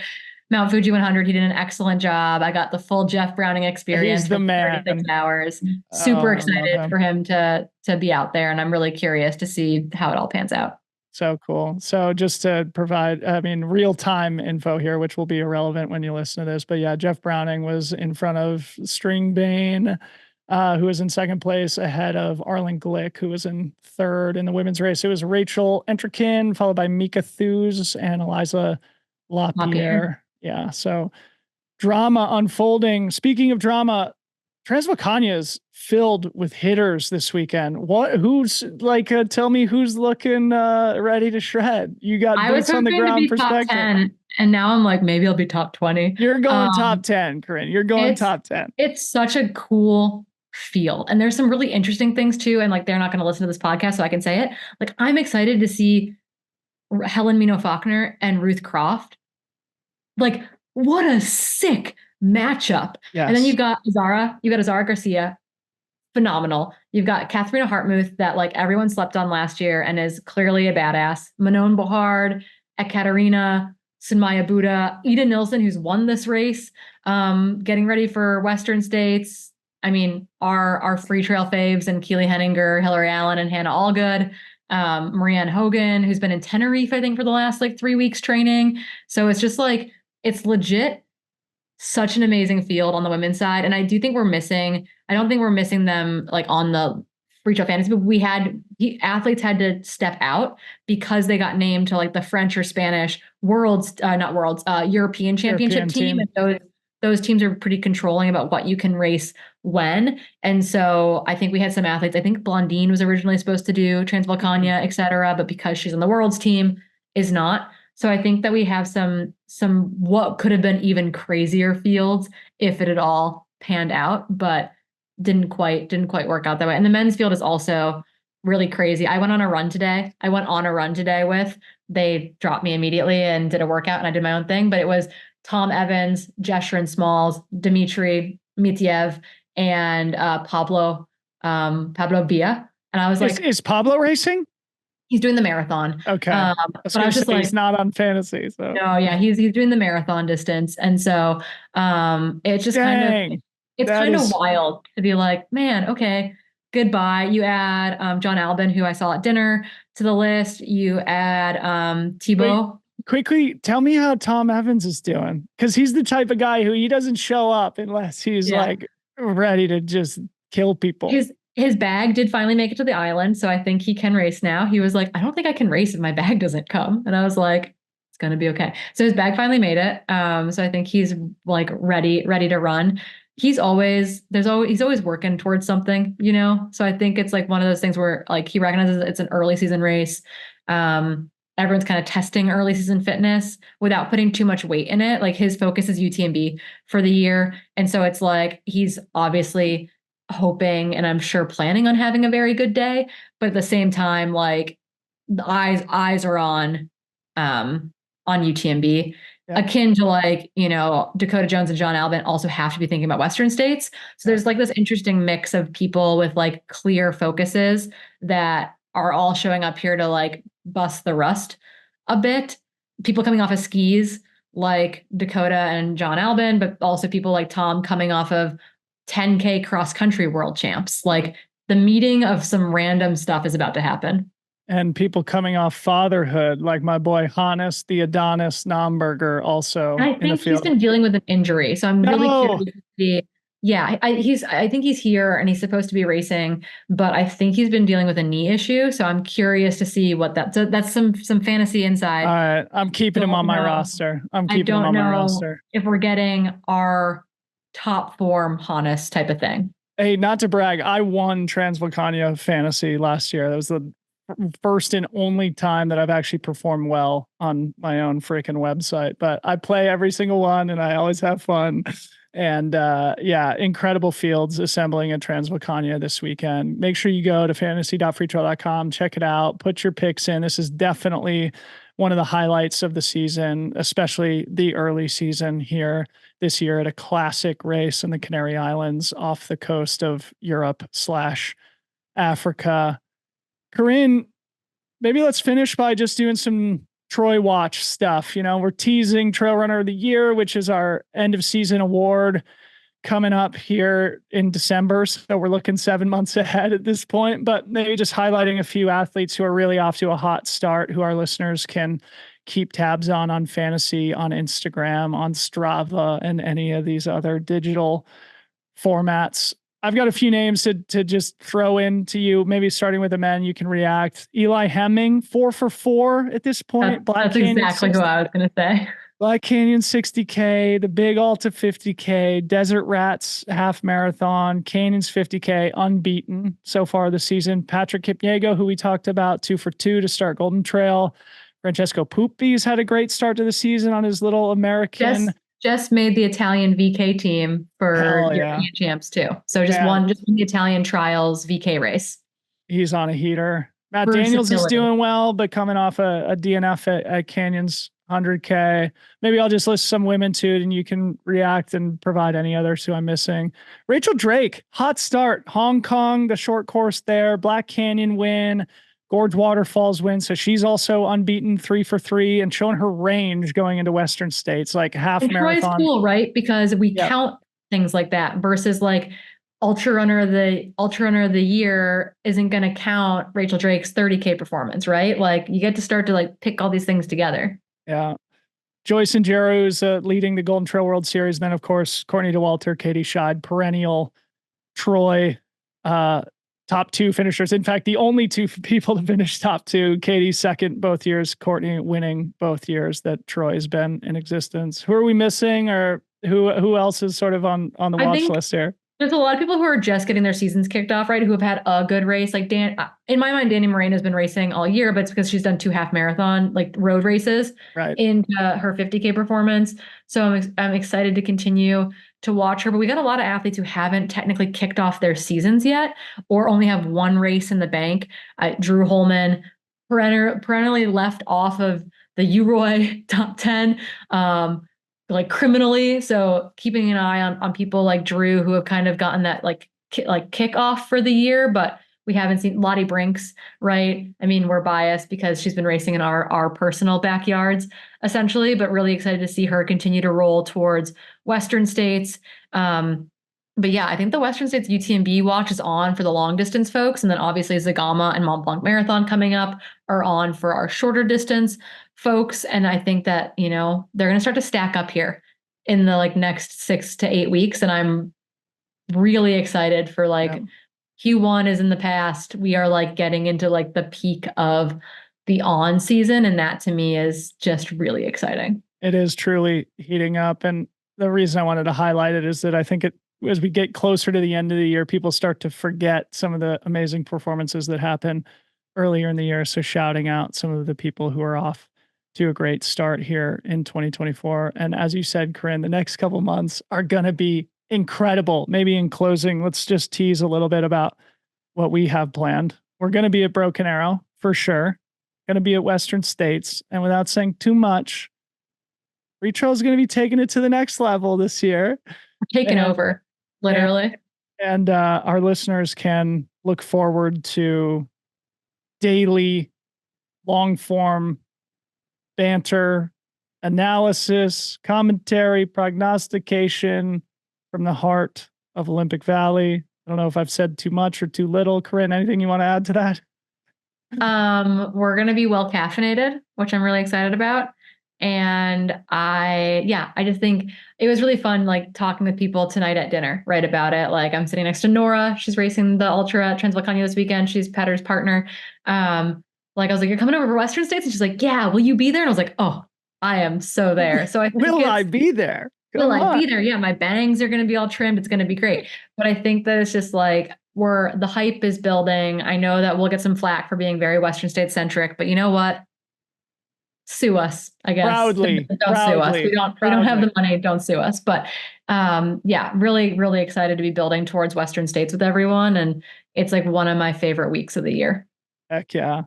Mount Fuji 100. He did an excellent job. I got the full Jeff Browning experience. He's the man. 36 hours. Super excited for him to be out there, and I'm really curious to see how it all pans out. So cool. So just to provide, real-time info here, which will be irrelevant when you listen to this, but yeah, Jeff Browning was in front of Stringbane, who was in second place ahead of Arlen Glick, who was in third in the women's race. It was Rachel Entrekin, followed by Mika Thews and Eliza Lapierre. Yeah. So drama unfolding. Speaking of drama, Transvulcania is filled with hitters this weekend. Tell me who's looking ready to shred. You got boots on the ground perspective. Top 10, and now I'm like, maybe I'll be top 20. You're going top 10, Corrine. You're going top 10. It's such a cool field. And there's some really interesting things too. And like, they're not going to listen to this podcast, so I can say it. Like, I'm excited to see Helen Minot Faulkner and Ruth Croft. Like, what a sick matchup. Yes. And then you've got Azara Garcia, phenomenal. You've got Katharina Hartmuth that like everyone slept on last year and is clearly a badass. Manon Bohard, Ekaterina, Sunmaya Buddha, Ida Nilsson, who's won this race, getting ready for Western States. I mean, our Freetrail faves and Keely Henninger, Hillary Allen, and Hannah Allgood. Marianne Hogan, who's been in Tenerife, I think, for the last like 3 weeks training. So it's just like, it's legit such an amazing field on the women's side. And I do think I don't think we're missing them like on the Freetrail Fantasy, but athletes had to step out because they got named to like the French or Spanish European Championship team. And those teams are pretty controlling about what you can race when. And so I think we had some athletes. I think Blondine was originally supposed to do Transvulcania, et cetera, but because she's on the world's team, is not. So I think that we have some what could have been even crazier fields if it had all panned out, but didn't quite work out that way. And the men's field is also really crazy. I went on a run today with, they dropped me immediately and did a workout, and I did my own thing, but it was Tom Evans, Jesherin Smalls, Dmitry Mitiev, and Pablo Bia. And I was like, is Pablo racing? He's doing the marathon. Okay. But I was just like, he's not on fantasy. So no, yeah, he's doing the marathon distance. And so it's just kind of wild to be like, man, okay, goodbye. You add John Albin, who I saw at dinner, to the list. You add Thibaut. Quickly, tell me how Tom Evans is doing. Because he's the type of guy who he doesn't show up unless he's like ready to just kill people. His bag did finally make it to the island, so I think he can race now. He was like, I don't think I can race if my bag doesn't come. And I was like, it's going to be okay. So his bag finally made it. So I think he's like ready to run. He's always working towards something, you know? So I think it's like one of those things where like he recognizes it's an early season race. Everyone's kind of testing early season fitness without putting too much weight in it. Like his focus is UTMB for the year. And so it's like, he's obviously hoping and I'm sure planning on having a very good day, but at the same time, like the eyes are on on UTMB. Yeah. Akin to like, Dakota Jones and John Albin also have to be thinking about Western states. So there's like this interesting mix of people with like clear focuses that are all showing up here to like bust the rust a bit. People coming off of skis like Dakota and John Albin, but also people like Tom coming off of 10K cross country world champs. Like the meeting of some random stuff is about to happen. And people coming off fatherhood, like my boy Hannes, the Adonis Nomberger, also I in the think field. he's been dealing with an injury, so I'm really curious to see. Yeah, I think he's here and he's supposed to be racing, but I think he's been dealing with a knee issue. So I'm curious to see what that's some fantasy inside. All right, I'm keeping him on my roster. I don't know if we're getting our top form Hannes type of thing. Hey, not to brag, I won Transvulcania fantasy last year. That was the first and only time that I've actually performed well on my own freaking website, but I play every single one and I always have fun. And yeah, incredible fields assembling at Transvulcania this weekend. Make sure you go to fantasy.freetrail.com, check it out, put your picks in. This is definitely one of the highlights of the season, especially the early season here this year at a classic race in the Canary Islands off the coast of Europe/Africa. Corrine, maybe let's finish by just doing some Troy Watch stuff. We're teasing Trail Runner of the Year, which is our end of season award coming up here in December. So we're looking 7 months ahead at this point, but maybe just highlighting a few athletes who are really off to a hot start, who our listeners can keep tabs on fantasy, on Instagram, on Strava, and any of these other digital formats. I've got a few names to just throw in to you, maybe starting with the men, you can react. Eli Hemming, 4 for 4 at this point. That's exactly who I was going to say. Black Canyon 60K, the Big Alta 50K, Desert Rats half marathon, Canyons 50K, unbeaten so far this season. Patrick Kipniego, who we talked about, 2 for 2 to start Golden Trail. Francesco Puppi's had a great start to the season on his little American. Just made the Italian VK team for European champs too. So just won the Italian trials VK race. He's on a heater. Matt Daniels is doing well, but coming off a DNF at Canyons 100K. Maybe I'll just list some women too, and you can react and provide any others who I'm missing. Rachel Drake, hot start. Hong Kong, the short course there. Black Canyon win. Gorge Waterfalls win. So she's also unbeaten, 3 for 3 and showing her range going into Western states, like half marathon. It's cool, right? Because we count things like that versus like Ultra Runner of the Year isn't going to count Rachel Drake's 30K performance, right? Like you get to start to like pick all these things together. Yeah. Joyce and Jero's leading the Golden Trail World Series. Then of course, Courtney Dauwalter, Katie Schide, perennial Troy, top 2 finishers. In fact, the only 2 people to finish top 2. Katie second both years, Courtney winning both years that Troy's been in existence. Who are we missing, or who else is sort of on the watch list here? There's a lot of people who are just getting their seasons kicked off, right? Who have had a good race. Like in my mind, Danny Moreno has been racing all year, but it's because she's done 2 half marathon, like road races into her 50K performance. So I'm excited to continue to watch her, but we got a lot of athletes who haven't technically kicked off their seasons yet, or only have 1 race in the bank. Drew Holman, perennially left off of the UROY top 10, like criminally. So keeping an eye on people like Drew, who have kind of gotten that like kickoff for the year, but we haven't seen Lottie Brinks, right? I mean, we're biased because she's been racing in our personal backyards essentially, but really excited to see her continue to roll towards Western states. But yeah, I think the Western States UTMB watch is on for the long distance folks. And then obviously Zagama and Mont Blanc Marathon coming up are on for our shorter distance folks. And I think that, they're going to start to stack up here in the like next 6 to 8 weeks. And I'm really excited for Q1 is in the past. We are like getting into like the peak of the on season. And that to me is just really exciting. It is truly heating up. And the reason I wanted to highlight it is that I think as we get closer to the end of the year, people start to forget some of the amazing performances that happen earlier in the year. So shouting out some of the people who are off to a great start here in 2024. And as you said, Corrine, the next couple months are going to be incredible. Maybe in closing, let's just tease a little bit about what we have planned. We're going to be at Broken Arrow for sure. Going to be at Western States. And without saying too much, Freetrail is going to be taking it to the next level this year. Taking over, literally. And our listeners can look forward to daily long form banter, analysis, commentary, prognostication from the heart of Olympic Valley. I don't know if I've said too much or too little. Corinne, anything you want to add to that? We're going to be well caffeinated, which I'm really excited about. And I just think it was really fun, like talking to people tonight at dinner, right, about it. Like I'm sitting next to Nora. She's racing the Ultra at Transvulcania this weekend. She's Petter's partner. Like I was like, you're coming over for Western States? And she's like, yeah, will you be there? And I was like, oh, I am so there. So I think will I be there? Will I be there? Yeah, my bangs are going to be all trimmed. It's going to be great. But I think that it's just like the hype is building. I know that we'll get some flack for being very Western States centric, but you know what? Sue us, I guess. Proudly. Don't sue us. We don't have the money. Don't sue us. But really, really excited to be building towards Western States with everyone. And it's like one of my favorite weeks of the year. Heck yeah.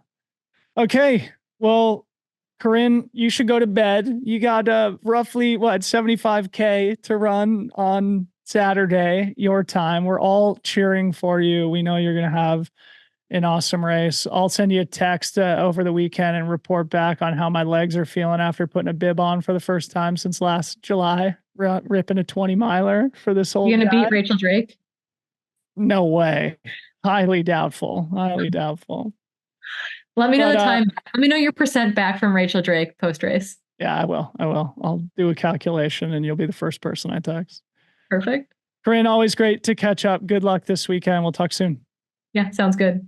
Okay. Well, Corinne, you should go to bed. You got roughly 75K to run on Saturday, your time. We're all cheering for you. We know you're going to have an awesome race. I'll send you a text over the weekend and report back on how my legs are feeling after putting a bib on for the first time since last July, ripping a 20 miler for this whole. You're going to beat Rachel Drake? No way. Highly doubtful. Highly doubtful. Let me know the time. Let me know your percent back from Rachel Drake post race. Yeah, I will. I'll do a calculation and you'll be the first person I text. Perfect. Corinne, always great to catch up. Good luck this weekend. We'll talk soon. Yeah, sounds good.